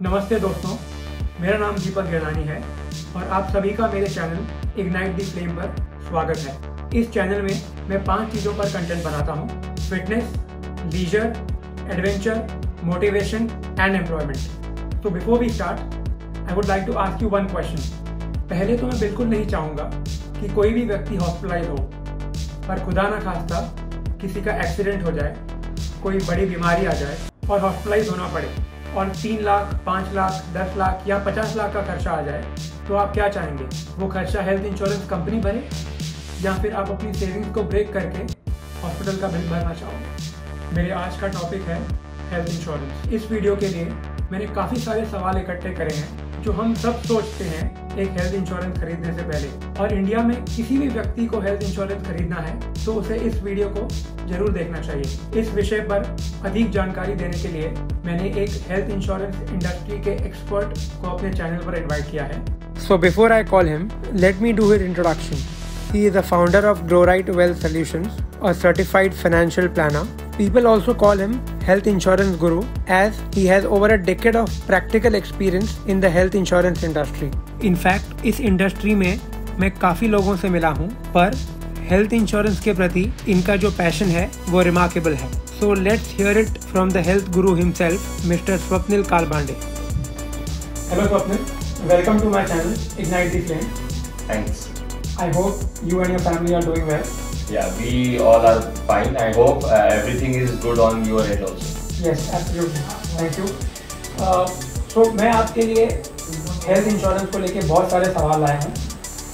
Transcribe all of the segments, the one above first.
नमस्ते दोस्तों, मेरा नाम दीपक गिरनानी है और आप सभी का मेरे चैनल इग्नाइट दी फ्लेम पर स्वागत है। इस चैनल में मैं 5 चीज़ों पर कंटेंट बनाता हूँ: fitness, leisure, adventure, motivation and employment. तो before we start I would like to ask you one question. पहले तो मैं बिल्कुल नहीं चाहूँगा कि कोई भी व्यक्ति हॉस्पिटलाइज हो, पर खुदा ना खास्ता किसी का एक्सीडेंट हो जाए, कोई बड़ी बीमारी आ जाए और हॉस्पिटलाइज होना पड़े और 3 लाख, 5 लाख, 10 लाख या 50 लाख का खर्चा आ जाए, तो आप क्या चाहेंगे? वो खर्चा हेल्थ इंश्योरेंस कंपनी भरे या फिर आप अपनी सेविंग्स को ब्रेक करके हॉस्पिटल का बिल भरना चाहोगे? मेरे आज का टॉपिक है हेल्थ इंश्योरेंस। इस वीडियो के लिए मैंने काफ़ी सारे सवाल इकट्ठे करे हैं जो हम सब सोचते हैं एक हेल्थ इंश्योरेंस खरीदने से पहले। और इंडिया में किसी भी व्यक्ति को हेल्थ इंश्योरेंस खरीदना है तो उसे इस वीडियो को जरूर देखना चाहिए। इस विषय पर अधिक जानकारी देने के लिए मैंने एक हेल्थ इंश्योरेंस इंडस्ट्री के एक्सपर्ट को अपने चैनल पर इनवाइट किया है। So before I call him, let me do his introduction. He is the founder of GrowRight Wealth Solutions, a certified financial planner. People also call him Health Insurance Guru as he has over a decade of practical experience in the health insurance industry. In fact, इस industry में मैं काफ़ी लोगों से मिला हूँ, पर health insurance के प्रति इनका जो पैशन है वो रिमार्केबल है। So let's hear it from the health guru himself, Mr. Swapnil Kalbande. Hello Swapnil, welcome to my channel Ignite the Flame. Thanks. I hope you and your family are doing well. Yeah, we all are fine. I hope everything is good on your end also. Yes, absolutely. Thank you. So मैं आपके लिए health insurance को लेके बहुत सारे सवाल लाए हैं,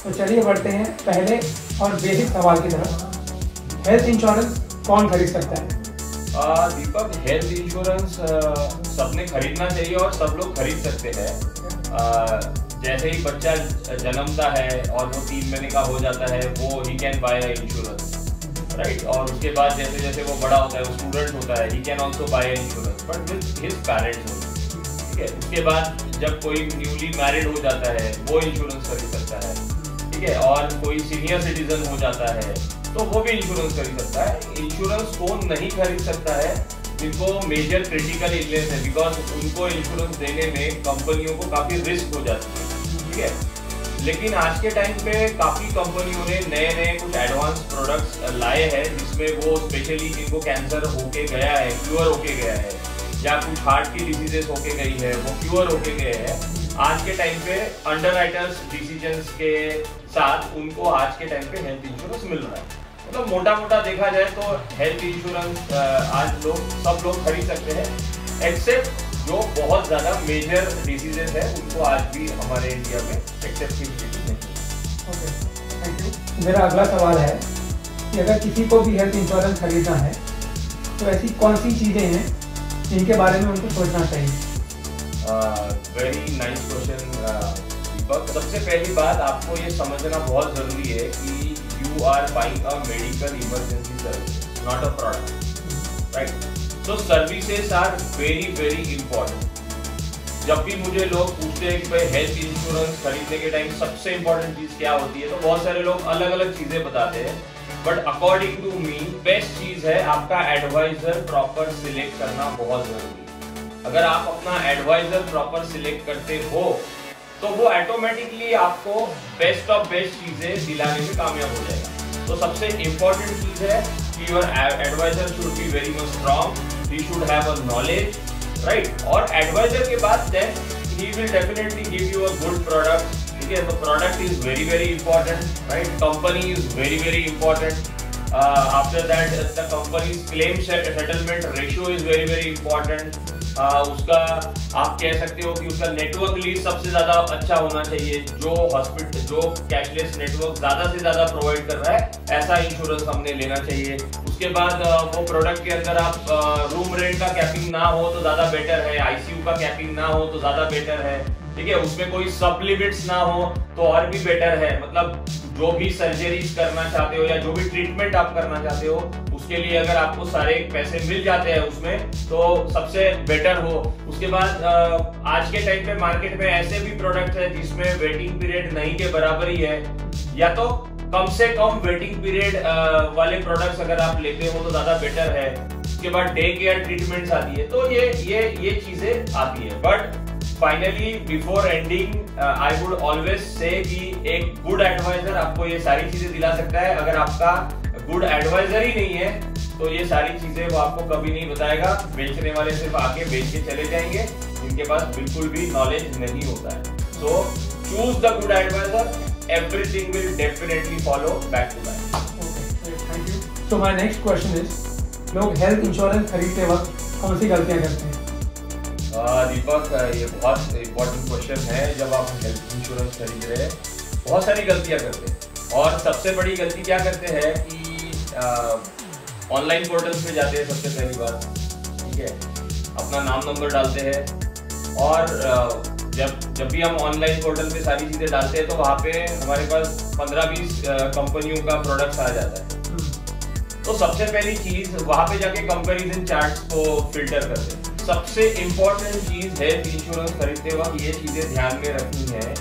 तो चलिए बढ़ते हैं पहले और बेसिक सवाल की तरफ। हेल्थ इंश्योरेंस कौन खरीद सकता है? दीपक, हेल्थ इंश्योरेंस सबने खरीदना चाहिए और सब लोग खरीद सकते हैं। जैसे ही बच्चा जन्मता है और वो 3 महीने का हो जाता है, वो he can by insurance, right. और उसके बाद जैसे जैसे वो बड़ा होता है, वो स्टूडेंट होता है, he can also buy insurance but with his parents, ठीक है। उसके बाद जब कोई न्यूली मैरिड हो जाता है, वो इंश्योरेंस खरीद सकता है, ठीक है। और कोई सीनियर सिटीजन हो जाता है तो वो भी इंश्योरेंस खरीद सकता है। इंश्योरेंस कौन नहीं खरीद सकता है? जिनको मेजर क्रिटिकल इलनेस है, बिकॉज उनको इंश्योरेंस देने में कंपनियों को काफी रिस्क हो जाती है, ठीक है। लेकिन आज के टाइम पे काफी कंपनियों ने नए कुछ एडवांस प्रोडक्ट्स लाए हैं, जिसमें वो स्पेशली जिनको कैंसर होके गया है, क्योर होके गया है, या कुछ हार्ट की डिजीजेस होके गई है, वो क्योर होके गए हैं, आज के टाइम पे अंडरराइटर्स डिसीजंस के साथ उनको आज के टाइम पे हेल्थ इंश्योरेंस मिल रहा है। मतलब मोटा देखा जाए तो हेल्थ इंश्योरेंस आज सब लोग खरीद सकते हैं, एक्सेप्ट जो बहुत ज्यादा मेजर डिसीजेस है, उनको आज भी हमारे इंडिया में एक्सेप्टेड नहीं। Okay, thank you. मेरा अगला सवाल है कि अगर किसी को भी हेल्थ इंश्योरेंस खरीदना है तो ऐसी कौन सी चीजें हैं जिनके बारे में उनको सोचना चाहिए? वेरी नाइस क्वेश्चन दीपक। सबसे पहली बात आपको ये समझना बहुत जरूरी है कि you are buying a medical emergency service, not a product, right? So services are very important. जब भी मुझे लोग पूछते हैं कि भाई हेल्थ इंश्योरेंस खरीदने के टाइम सबसे इम्पोर्टेंट चीज क्या होती है, तो बहुत सारे लोग अलग चीजें बताते हैं, but according to me best चीज है आपका एडवाइजर प्रॉपर सिलेक्ट करना बहुत जरूरी है। अगर आप अपना एडवाइजर प्रॉपर सिलेक्ट करते हो तो वो ऑटोमेटिकली आपको बेस्ट ऑफ बेस्ट चीजें दिलाने में कामयाब हो जाएगा। तो सबसे इम्पोर्टेंट चीज है कि your adviser should be very much strong, he should have a knowledge, right. और एडवाइजर के बाद then he will definitely give you a good product, ठीक है। तो product is very important, right. Company is very important. After that the companies claim settlement ratio is very important. उसका आप कह सकते हो कि उसका नेटवर्क लीड सबसे ज्यादा अच्छा होना चाहिए। जो कैशलेस नेटवर्क ज्यादा से ज्यादा प्रोवाइड कर रहा है, ऐसा इंश्योरेंस हमने लेना चाहिए। उसके बाद वो प्रोडक्ट के अंदर आप रूम रेंट का कैपिंग ना हो तो ज्यादा बेटर है, आईसीयू का कैपिंग ना हो तो ज्यादा बेटर है, ठीक है। उसमें कोई सब लिमिट्स ना हो तो और भी बेटर है। मतलब जो भी सर्जरीज करना चाहते हो या जो भी ट्रीटमेंट आप करना चाहते हो, उसके लिए अगर आपको सारे पैसे मिल जाते हैं उसमें, तो सबसे बेटर हो। उसके बाद आज के टाइम पे मार्केट में ऐसे भी प्रोडक्ट है जिसमें वेटिंग पीरियड नहीं के बराबर ही है, या तो कम से कम वेटिंग पीरियड वाले प्रोडक्ट्स अगर आप लेते हो तो ज्यादा बेटर है। उसके बाद डे केयर ट्रीटमेंट्स आती है, तो ये चीजें आती है। But finally before ending I would always say कि एक गुड एडवाइजर आपको ये सारी चीजें दिला सकता है। अगर आपका गुड एडवाइजर ही नहीं है तो ये सारी चीजें वो आपको कभी नहीं बताएगा। बेचने वाले सिर्फ आके बेच के चले जाएंगे, इनके पास बिल्कुल भी नॉलेज नहीं होता है। So choose the good adviser, everything will definitely follow back to back. Okay, thank you. So my next question is, लोग हेल्थ इंश्योरेंस खरीदते वक्त कौन सी गलतियां करते हैं? दीपक, ये बहुत इम्पोर्टेंट क्वेश्चन है। जब आप हेल्थ इंश्योरेंस खरीद रहे हैं बहुत सारी गलतियां करते हैं, और सबसे बड़ी गलती क्या करते हैं कि ऑनलाइन पोर्टल्स पे जाते हैं सबसे पहली बात, ठीक है, अपना नाम नंबर डालते हैं, और जब भी हम ऑनलाइन पोर्टल पे सारी चीजें डालते हैं तो वहाँ पे हमारे पास 15-20 कंपनियों का प्रोडक्ट्स आ जाता है। तो सबसे पहली चीज वहाँ पे जाके कंपैरिजन चार्ट्स को फिल्टर करते हैं। सबसे इम्पोर्टेंट चीज हेल्थ इंश्योरेंस खरीदते वक्त ये चीजें ध्यान में रखनी है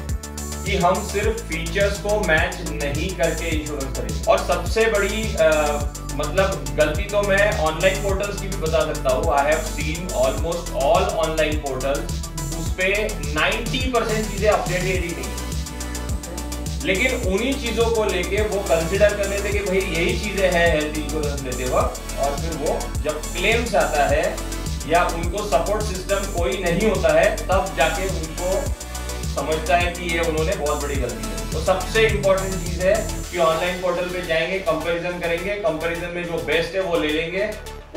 कि हम सिर्फ फीचर्स को मैच नहीं करके इंश्योरेंस खरीदें। और सबसे बड़ी मतलब गलती तो मैं ऑनलाइन पोर्टल्स की भी बता सकता हूँ। I have seen almost all online portals, उसपे 90% चीजें अपडेटेड ही नहीं, लेकिन उन्हीं चीजों को लेके वो कंसिडर कर लेते कि भाई यही चीजें हैं हेल्थ इंश्योरेंस लेते वक्त, और फिर वो जब क्लेम्स आता है या उनको सपोर्ट सिस्टम कोई नहीं होता है तब जाके उनको समझता है कि ये उन्होंने बहुत बड़ी गलती है। तो सबसे इंपॉर्टेंट चीज है कि ऑनलाइन पोर्टल पे जाएंगे, कंपैरिजन करेंगे, कंपैरिजन में जो बेस्ट है वो ले लेंगे,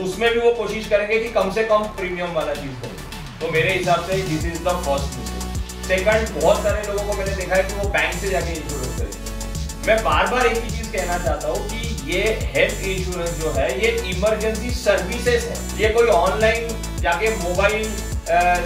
उसमें भी वो कोशिश करेंगे कि कम से कम प्रीमियम वाला चीज करें। तो मेरे हिसाब से this is the first mistake. Second, बहुत सारे लोगों को मैंने देखा है कि वो बैंक से जाके इंश्योरेंस खरीदते हैं। मैं बार बार एक ही चीज कहना चाहता हूँ कि ये हेल्थ इंश्योरेंस जो है ये इमरजेंसी सर्विसेज है। ये कोई ऑनलाइन जाके मोबाइल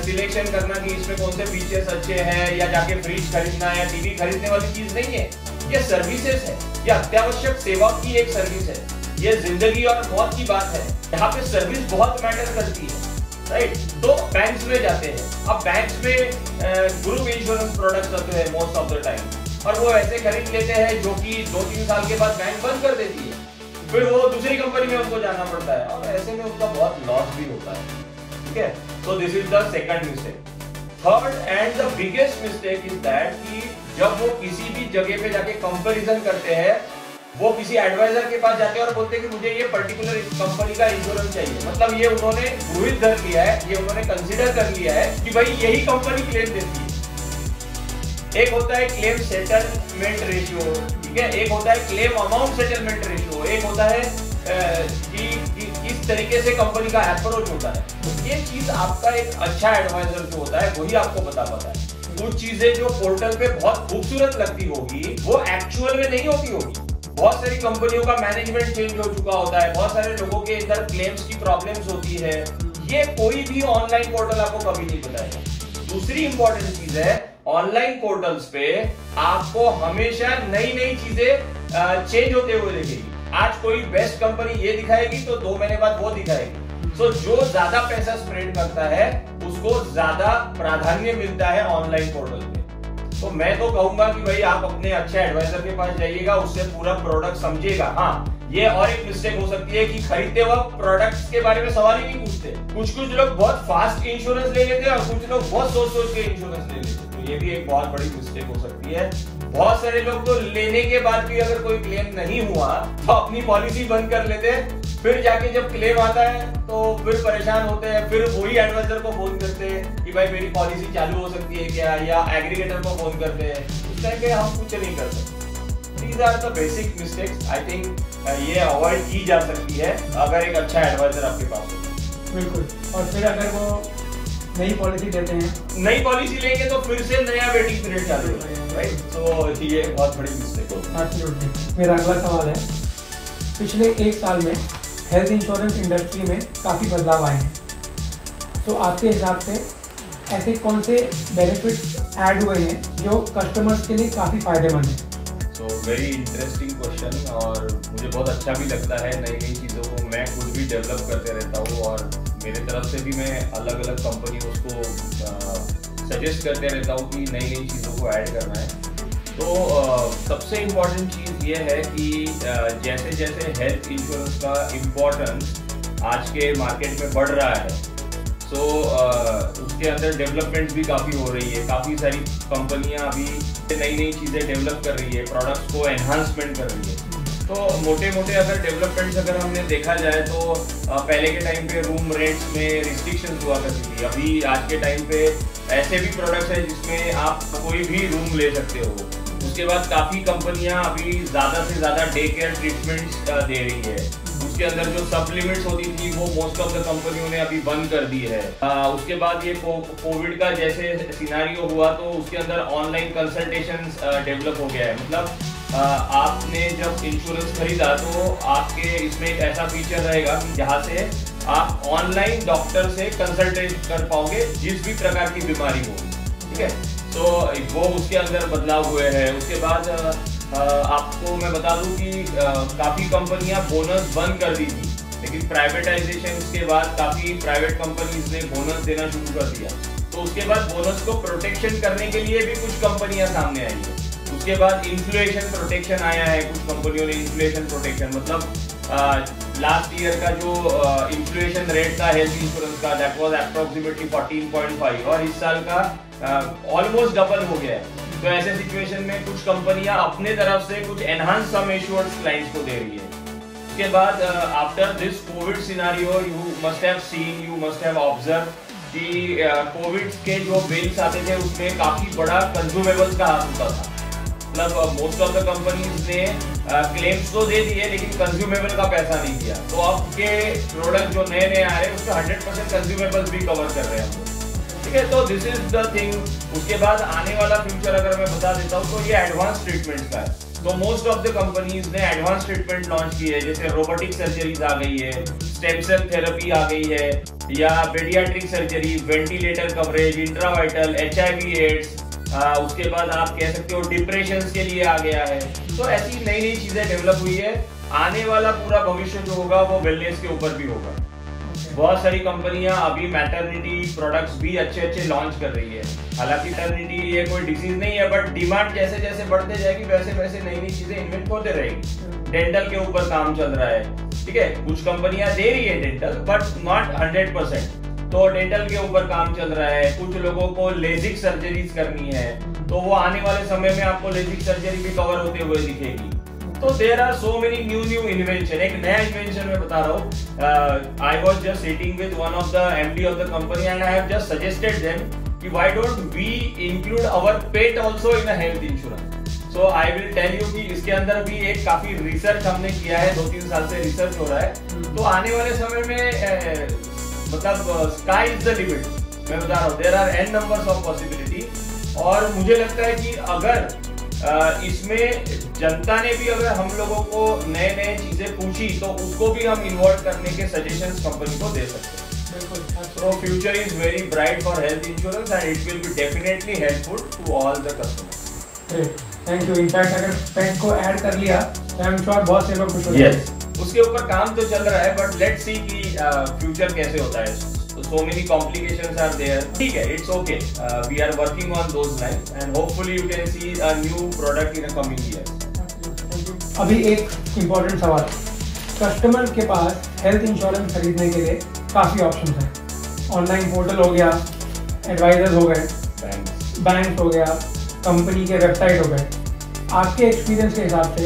सिलेक्शन करना कि इसमें कौन से फीचर्स अच्छे हैं, या जाके फ्रिज खरीदना या टीवी खरीदने वाली चीज नहीं है। ये सर्विसेज है, ये अत्यावश्यक सेवा की एक सर्विस है। ये जिंदगी और मौत की बात है, यहाँ पे सर्विस बहुत मैटर करती है, राइट। तो बैंक्स में जाते हैं। अब बैंक्स में ग्रुप इंश्योरेंस प्रोडक्ट्स होते हैं मोस्ट ऑफ द टाइम, और वो ऐसे खरीद लेते हैं जो कि 2-3 साल के बाद बैंक बंद कर देती है, फिर वो दूसरी कंपनी में उनको जाना पड़ता है, और ऐसे में उनका बहुत लॉस भी होता है, ठीक है। So this is the second mistake. Third and the biggest mistake is that कि जब वो किसी भी जगह पे जाके कंपैरिजन करते हैं, वो किसी एडवाइजर के पास जाते हैं और बोलते हैं कि मुझे ये पर्टिकुलर कंपनी का इंश्योरेंस चाहिए। मतलब ये उन्होंने गृहीत धर लिया है, ये उन्होंने कंसीडर कर लिया है कि भाई यही कंपनी क्लेम देती है। एक होता है क्लेम सेटलमेंट रेशियो, ठीक है, एक होता है क्लेम अमाउंट सेटलमेंट रेशियो, एक होता है कि किस तरीके से कंपनी का अप्रोच होता है। ये चीज आपका एक अच्छा एडवाइजर जो होता है वही आपको बता पाता है। कुछ चीजें जो पोर्टल पे बहुत खूबसूरत लगती होगी वो एक्चुअल में नहीं होती होगी। बहुत सारी कंपनियों का मैनेजमेंट चेंज हो चुका होता है, बहुत सारे लोगों के अंदर क्लेम्स की प्रॉब्लम्स होती है। ये कोई भी ऑनलाइन पोर्टल आपको कभी नहीं बताएगा। दूसरी इंपॉर्टेंट चीज है, ऑनलाइन पोर्टल्स पे आपको हमेशा नई नई चीजें चेंज होते हुए दिखेगी। आज कोई बेस्ट कंपनी ये दिखाएगी तो 2 महीने बाद वो दिखाएगी। सो जो ज्यादा पैसा स्प्रेड करता है उसको ज्यादा प्राधान्य मिलता है ऑनलाइन पोर्टल पे। तो मैं तो कहूंगा कि भाई आप अपने अच्छे एडवाइजर के पास जाइएगा, उससे पूरा प्रोडक्ट समझिएगा। हाँ, ये और एक मिस्टेक हो सकती है कि खरीदते वक्त प्रोडक्ट्स के बारे में सवाल ही नहीं पूछते। कुछ लोग बहुत फास्ट इंश्योरेंस ले लेते हैं और कुछ लोग बहुत सोच के इंश्योरेंस ले लेते हैं। तो ये भी एक बहुत बड़ी मिस्टेक हो सकती है। बहुत सारे लोग तो लेने के बाद भी अगर कोई क्लेम नहीं हुआ तो अपनी पॉलिसी बंद कर लेते हैं, फिर जाके जब क्लेम आता है तो फिर परेशान होते हैं, फिर वही एडवाइजर को फोन करते हैं कि भाई मेरी पॉलिसी चालू हो सकती है क्या, या एग्रीगेटर को फोन करते हैं। उस टाइम पे हम कुछ नहीं कर सकते। These are the basic mistakes. I think ये अवॉइड की जा सकती है अगर एक अच्छा एडवाइजर आपके पास हो। बिल्कुल। और फिर अगर वो नई पॉलिसी देते हैं, नई पॉलिसी लेंगे तो फिर से नया वेटिंग पीरियड चालू होगा, राइट। तो ये बहुत बड़ी मिस्टेक होती है। एब्सोल्युटली। मेरा अगला सवाल है, पिछले 1 साल में हेल्थ इंश्योरेंस इंडस्ट्री में काफ़ी बदलाव आए हैं, तो आपके हिसाब से ऐसे कौन से बेनिफिट्स ऐड हुए हैं जो कस्टमर्स के लिए काफ़ी फायदेमंद हैं? सो वेरी इंटरेस्टिंग क्वेश्चन, और मुझे बहुत अच्छा भी लगता है। नई नई चीज़ों को मैं खुद भी डेवलप करते रहता हूँ, और मेरे तरफ से भी मैं अलग अलग कंपनियों को सजेस्ट करते रहता हूँ कि नई नई चीज़ों को ऐड करना है। तो सबसे इम्पॉर्टेंट चीज़ ये है कि जैसे जैसे हेल्थ इंश्योरेंस का इम्पोर्टेंस आज के मार्केट में बढ़ रहा है, सो उसके अंदर डेवलपमेंट भी काफ़ी हो रही है, काफ़ी सारी कंपनियां अभी नई नई चीज़ें डेवलप कर रही है, प्रोडक्ट्स को एनहांसमेंट कर रही है। तो मोटे मोटे अगर डेवलपमेंट्स अगर हमने देखा जाए तो पहले के टाइम पे रूम रेंट्स में रिस्ट्रिक्शंस हुआ करती थी। अभी आज के टाइम पे ऐसे भी प्रोडक्ट्स हैं जिसमें आप कोई भी रूम ले सकते हो। उसके बाद काफ़ी कंपनियां अभी ज़्यादा से ज़्यादा डे केयर ट्रीटमेंट्स दे रही है। उसके अंदर जो सप्लीमेंट्स होती थी वो मोस्ट ऑफ द कंपनियों ने अभी बंद कर दी है। उसके बाद ये कोविड का जैसे सिनारियो हुआ तो उसके अंदर ऑनलाइन कंसल्टेशन डेवलप हो गया है। मतलब आपने जब इंश्योरेंस खरीदा तो आपके इसमें एक ऐसा फीचर रहेगा कि जहाँ से आप ऑनलाइन डॉक्टर से कंसल्टेट कर पाओगे जिस भी प्रकार की बीमारी हो, ठीक है। तो वो उसके अंदर बदलाव हुए हैं। उसके बाद आपको मैं बता दूं कि काफ़ी कंपनियां बोनस बंद कर दी थी, लेकिन प्राइवेटाइजेशन के बाद काफ़ी प्राइवेट कंपनीज ने बोनस देना शुरू कर दिया। तो उसके बाद बोनस को प्रोटेक्शन करने के लिए भी कुछ कंपनियां सामने आई है। उसके बाद इन्फ्लेशन प्रोटेक्शन आया है, कुछ कंपनियों ने इन्फ्लेशन प्रोटेक्शन, मतलब लास्ट ईयर का जो इन्फ्लेशन रेट था हेल्थ इंश्योरेंस का दैट वाज अप्रोक्सीमेटली 14.5 और इस साल का ऑलमोस्ट डबल हो गया है। तो ऐसे सिचुएशन में कुछ कंपनियां अपने तरफ से कुछ एनहांस सम एश्योर्ड क्लाइंट्स को दे रही है। उसके बाद after this Covid scenario you must have seen, you must have observe कि कोविड के जो बिल्स आते थे उसमें काफी बड़ा कंज्यूमेबल्स का हाथ होता था। मतलब मोस्ट ऑफ द कंपनीज ने क्लेम्स तो दे दिए लेकिन कंज्यूमेबल का पैसा नहीं दिया। तो अब के प्रोडक्ट जो नए नए आ रहे हैं उसका 100% कंज्यूमेबल्स भी कवर कर रहे हैं हम लोग, ठीक है। तो दिस इज द थिंग। उसके बाद आने वाला फ्यूचर अगर मैं बता देता हूँ तो ये एडवांस ट्रीटमेंट का है। तो मोस्ट ऑफ द कंपनीज ने एडवांस ट्रीटमेंट लॉन्च की है, जैसे रोबोटिक सर्जरीज आ गई है, स्टेम सेल थेरेपी आ गई है, या पेडियाट्रिक सर्जरी, वेंटिलेटर कवरेज, इंट्रावाइटल, HIV एड्स, उसके बाद आप कह सकते हो डिप्रेशन के लिए आ गया है। तो ऐसी नई नई चीजें डेवलप हुई है। आने वाला पूरा भविष्य जो होगा वो वेलनेस के ऊपर भी होगा। बहुत सारी कंपनियां अभी मैटरनिटी प्रोडक्ट्स भी अच्छे अच्छे लॉन्च कर रही है। हालांकि मैटरनिटी ये कोई डिसीज नहीं है, बट डिमांड जैसे जैसे बढ़ते जाएगी वैसे वैसे नई नई चीजें इन्वेंट होते रहेगी। डेंटल के ऊपर काम चल रहा है, ठीक है। कुछ कंपनियां दे रही है डेंटल बट नॉट 100%। तो डेंटल के ऊपर काम चल रहा है। कुछ लोगों को लेजिक सर्जरीज करनी है तो वो आने वाले समय में आपको लेजिक सर्जरी भी कवर होते हुए दिखेगी। तो there are so many new invention. एक नया इन्वेंशन मैं बता रहा हूँ। I was just sitting with one of the MD of the company and I have just suggested them कि why don't we include our pet also in a health insurance. So I will tell you कि इसके अंदर भी एक काफी research हमने किया है, 2-3 साल से रिसर्च हो रहा है। तो आने वाले समय में मतलब स्काई इज द लिमिट। मैं बता रहा हूँ there are n numbers of possibility. और मुझे लगता है कि अगर इसमें जनता ने भी अगर हम लोगों को नए नए चीजें पूछी तो उसको भी हम इन्वॉल्व करने के सजेशंस कंपनी को दे सकते हैं। So future is very bright for health insurance and it will be definitely helpful to all the customers. Great, thank you. In fact अगर पेट को ऐड कर लिया तो आई एम श्योर बहुत से लोग खुश हो जाएंगे। उसके ऊपर काम तो चल रहा है बट लेट्स सी कि फ्यूचर कैसे होता है। So many complications are there. ठीक है, it's okay. We are working on those lines and hopefully you can see a new product in a coming years. अभी एक इम्पोर्टेंट सवाल, कस्टमर के पास हेल्थ इंश्योरेंस खरीदने के लिए काफ़ी ऑप्शन हैं। ऑनलाइन पोर्टल हो गया, एडवाइजर्स हो गए, बैंक हो गया, कंपनी के वेबसाइट हो गए। आपके एक्सपीरियंस के हिसाब से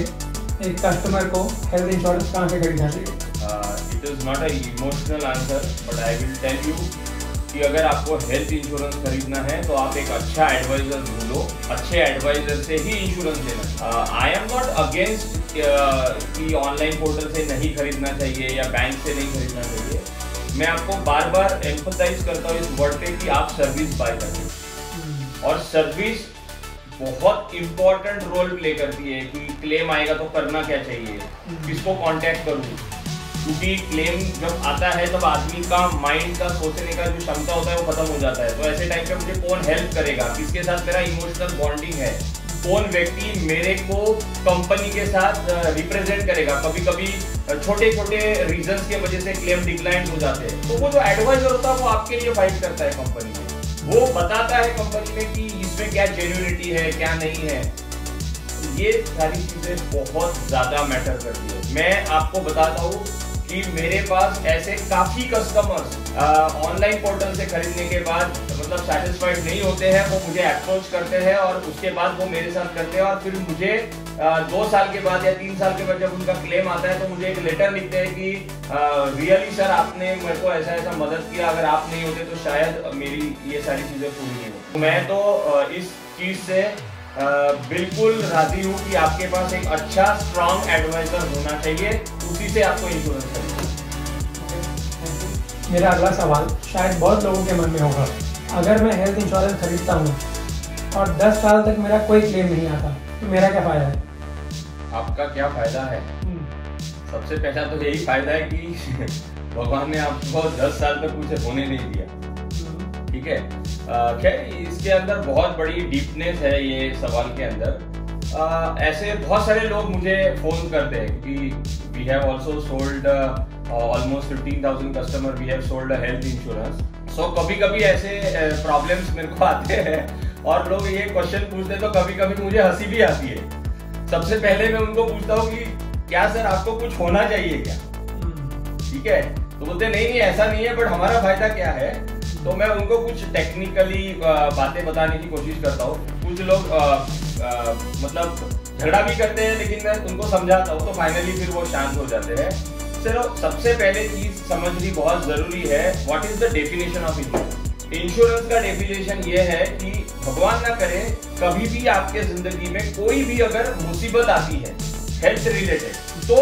एक कस्टमर को हेल्थ इंश्योरेंस कहाँ से खरीदना चाहिए? It is not an emotional answer, but I will tell you कि अगर आपको हेल्थ इंश्योरेंस खरीदना है तो आप एक अच्छा एडवाइजर ढूंढो। अच्छे एडवाइजर से ही इंश्योरेंस लेना। आई एम नॉट अगेंस्ट कि ऑनलाइन पोर्टल से नहीं खरीदना चाहिए या बैंक से नहीं खरीदना चाहिए। मैं आपको बार बार एम्फसाइज करता हूँ इस वर्ड पे कि आप सर्विस बाय करें। और सर्विस बहुत इंपॉर्टेंट रोल प्ले करती है कि क्लेम आएगा तो करना क्या चाहिए, किसको कांटेक्ट करूँ। क्योंकि क्लेम जब आता है तब आदमी का माइंड का सोचने का जो क्षमता होता है वो खत्म हो जाता है। तो ऐसे टाइम पे मुझे कौन हेल्प करेगा, किसके साथ मेरा इमोशनल बॉन्डिंग है, कौन व्यक्ति मेरे को कंपनी के साथ रिप्रेजेंट करेगा। कभी कभी छोटे छोटे रीजंस के वजह से क्लेम डिक्लाइन हो जाते हैं, तो वो जो एडवाइजर होता है वो आपके लिए फाइट करता है कंपनी में। वो बताता है कंपनी में कि इसमें क्या जेन्युइनिटी है, क्या नहीं है। ये सारी चीजें बहुत ज्यादा मैटर करती है। मैं आपको बताता हूँ कि मेरे पास ऐसे काफी कस्टमर्स ऑनलाइन पोर्टल से खरीदने के बाद मतलब सेटिस्फाइड नहीं होते हैं, वो मुझे अप्रोच करते हैं और उसके बाद वो मेरे साथ करते हैं और फिर मुझे 2 साल के बाद या 3 साल के बाद जब उनका क्लेम आता है तो मुझे एक लेटर लिखते हैं कि रियली सर आपने मेरे को ऐसा ऐसा मदद किया, अगर आप नहीं होते तो शायद मेरी ये सारी चीजें पूरी नहीं होती। मैं तो इस चीज से बिल्कुल राजी हूँ कि आपके पास एक अच्छा स्ट्रॉन्ग एडवाइजर होना चाहिए, उसी से आपको इंश्योरेंस करना। मेरा अगला सवाल शायद बहुत लोगों के मन में होगा, अगर मैं हेल्थ इंश्योरेंस खरीदता हूँ और 10 साल तक मेरा कोई क्लेम नहीं आता तो मेरा क्या फायदा है? आपका क्या फायदा है? सबसे पहला तो यही फायदा है कि भगवान ने आपको 10 साल तक कुछ होने नहीं दिया। ठीक है, खैर इसके अंदर बहुत बड़ी डीपनेस है ये सवाल के अंदर। ऐसे बहुत सारे लोग मुझे फोन करते हैं क्योंकि we have also sold almost 15,000 customer, we have sold health insurance. So कभी कभी ऐसे प्रॉब्लम्स मेरे को आते हैं और लोग ये क्वेश्चन पूछते हैं तो कभी कभी मुझे हंसी भी आती है। सबसे पहले मैं उनको पूछता हूँ कि क्या सर आपको कुछ होना चाहिए क्या? ठीक है, तो बोलते नहीं ऐसा नहीं है, बट हमारा फायदा क्या है? तो मैं उनको कुछ टेक्निकली बातें बताने की कोशिश करता हूँ। कुछ लोग मतलब झगड़ा भी करते हैं, लेकिन मैं उनको समझाता हूँ तो फाइनली फिर वो शांत हो जाते हैं। चलो, सबसे पहले चीज समझनी बहुत जरूरी है, what is the definition of insurance. Insurance का डेफिनेशन ये है कि भगवान ना करे कभी भी आपके जिंदगी में कोई भी अगर मुसीबत आती है हेल्थ रिलेटेड, तो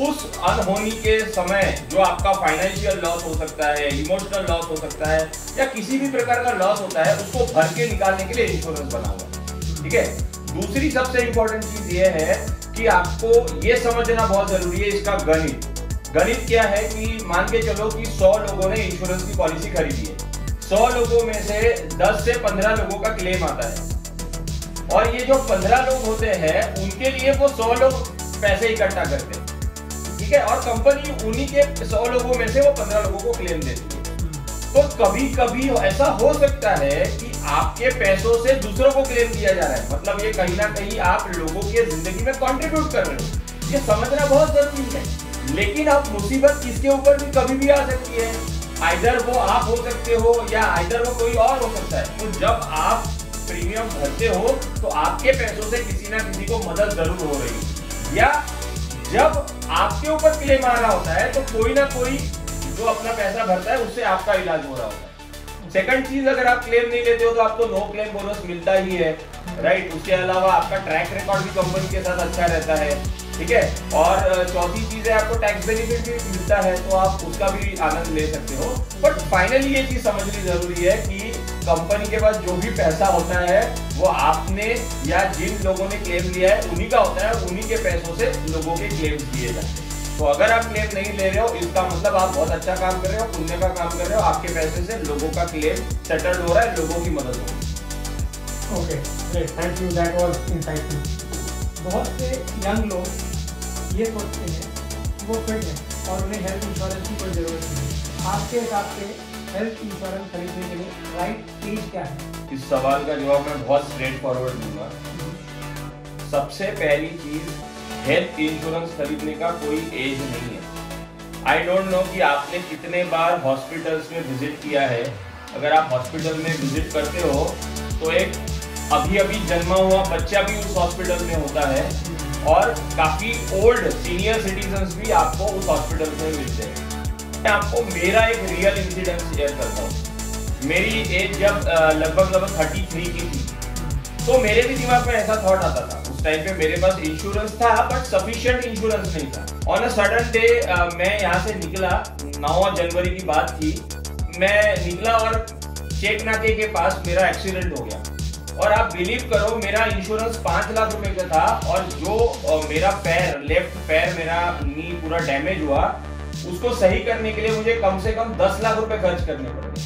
उस अनहोनी के समय जो आपका फाइनेंशियल लॉस हो सकता है, इमोशनल लॉस हो सकता है या किसी भी प्रकार का लॉस होता है, उसको भर के निकालने के लिए इंश्योरेंस बना हुआ है। ठीक है, दूसरी सबसे इंपॉर्टेंट चीज ये है कि आपको ये समझना बहुत जरूरी है इसका गणित। गणित क्या है कि मान के चलो कि 100 लोगों ने इंश्योरेंस की पॉलिसी खरीदी है, 100 लोगों में से 10 से 15 लोगों का क्लेम आता है और ये जो 15 लोग होते हैं उनके लिए वो 100 लोग पैसे इकट्ठा करते हैं। ठीक है, और कंपनी उन्हीं के 100 लोगों में से वो 15 लोगों को क्लेम देती है। तो कभी कभी ऐसा हो सकता है कि आपके पैसों से दूसरों को क्लेम दिया जा रहा है, मतलब ये कहीं ना कहीं आप लोगों के जिंदगी में कंट्रीब्यूट कर रहे हो। ये समझना बहुत जरूरी है। लेकिन अब मुसीबत किसके ऊपर भी कभी भी आ सकती है, आइदर वो आप हो सकते हो या आइदर वो कोई और हो सकता है। तो जब आप प्रीमियम भरते हो तो आपके पैसों से किसी ना किसी को मदद जरूर हो रही है, या जब आपके ऊपर क्लेम आ रहा होता है तो कोई ना कोई जो अपना पैसा भरता है उससे आपका इलाज हो रहा होता है। सेकंड चीज, अगर आप क्लेम नहीं लेते हो तो आपको नो क्लेम बोनस मिलता ही है, राइट। उसके अलावा आपका ट्रैक रिकॉर्ड भी कंपनी के साथ अच्छा रहता है। ठीक है, और चौथी चीज है आपको टैक्स बेनिफिट भी मिलता है, तो आप उसका भी आनंद ले सकते हो। बट फाइनली ये चीज समझनी जरूरी है कि कंपनी के पास जो भी पैसा होता है वो आपने या जिन लोगों ने क्लेम लिया है उन्हीं का होता है, उन्हीं के पैसों से लोगों के क्लेम दिए जाते हैं। तो अगर आप क्लेम नहीं ले रहे हो इसका मतलब आप बहुत अच्छा काम कर रहे हो, पुण्य का काम कर रहे हो, आपके पैसे से लोगों का क्लेम सेटल्ड हो रहा है, लोगों की मदद हो रही है। Okay, great, thank you, that was insightful. बहुत से यंग लोग ये सोचते हैं कि वो फिट है और उन्हें हेल्थ इंश्योरेंस की कोई ज़रूरत नहीं। आपके हिसाब से हेल्थ इंश्योरेंस खरीदने के लिए राइट एज क्या है? इस सवाल का जवाब मैं बहुत स्ट्रेट फॉरवर्ड दूंगा। सबसे पहली चीज, हेल्थ इंश्योरेंस खरीदने का कोई एज नहीं है। आई डोंट नो कि आपने कितने बार हॉस्पिटल्स में विजिट किया है। अगर आप हॉस्पिटल में विजिट करते हो तो एक अभी अभी जन्मा हुआ बच्चा भी उस हॉस्पिटल में होता है और काफी ओल्ड सीनियर सिटीजन्स भी आपको उस हॉस्पिटल में मिलते हैं। मैं आपको मेरा एक रियल इंसिडेंट शेयर करता हूँ। मेरी एज जब लगभग 33 की थी तो मेरे भी दिमाग में ऐसा थॉट आता था। उस टाइम पे मेरे पास इंश्योरेंस था बट सफिशिएंट इंश्योरेंस नहीं था। ऑन अ सडन डे मैं यहाँ से निकला, 9 जनवरी की बात थी। मैं निकला और चेक नाके के पास मेरा एक्सीडेंट हो गया और आप बिलीव करो मेरा इंश्योरेंस 5 लाख रुपए का था और जो मेरा पैर, लेफ्ट पैर मेरा नी पूरा डैमेज हुआ, उसको सही करने के लिए मुझे कम से कम 10 लाख रुपए खर्च करने पड़े।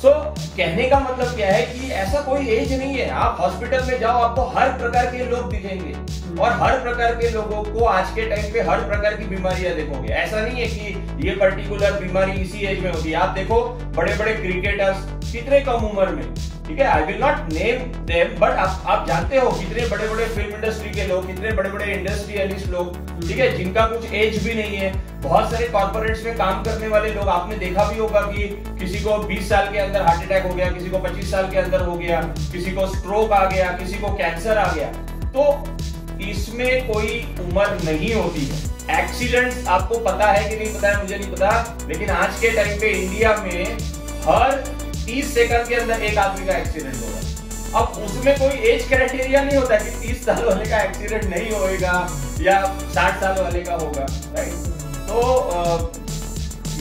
सो कहने का मतलब क्या है कि ऐसा कोई एज नहीं है। आप हॉस्पिटल में जाओ, आपको हर प्रकार के लोग दिखेंगे और हर प्रकार के लोगों को आज के टाइम पे हर प्रकार की बीमारियां देखोगे। ऐसा नहीं है कि ये पर्टिकुलर बीमारी इसी एज में होती है। आप देखो बड़े बड़े क्रिकेटर्स कितने कम उम्र में ठीक है, I will not name them, but आप जानते हो कितने बड़े बड़े फिल्म इंडस्ट्री के लोग, कितने बड़े बड़े इंडस्ट्रियलिस्ट लोग, ठीक है, जिनका कुछ एज भी नहीं है, बहुत सारे कॉर्पोरेट्स में काम करने वाले लोग, आपने देखा भी होगा कि किसी को 20 साल के अंदर हार्ट अटैक हो गया, किसी को 25 साल के अंदर हो गया, किसी को स्ट्रोक आ गया, किसी को कैंसर आ गया। तो इसमें कोई उम्र नहीं होती है। एक्सीडेंट्स आपको पता है कि नहीं पता है, मुझे नहीं पता, लेकिन आज के टाइम पे इंडिया में हर 30 सेकंड के अंदर एक आदमी का एक्सीडेंट हो रहा है। अब उसमें कोई एज क्राइटेरिया नहीं होता कि 30 साल वाले का एक्सीडेंट नहीं होएगा या 60 साल वाले का होगा, राइट। तो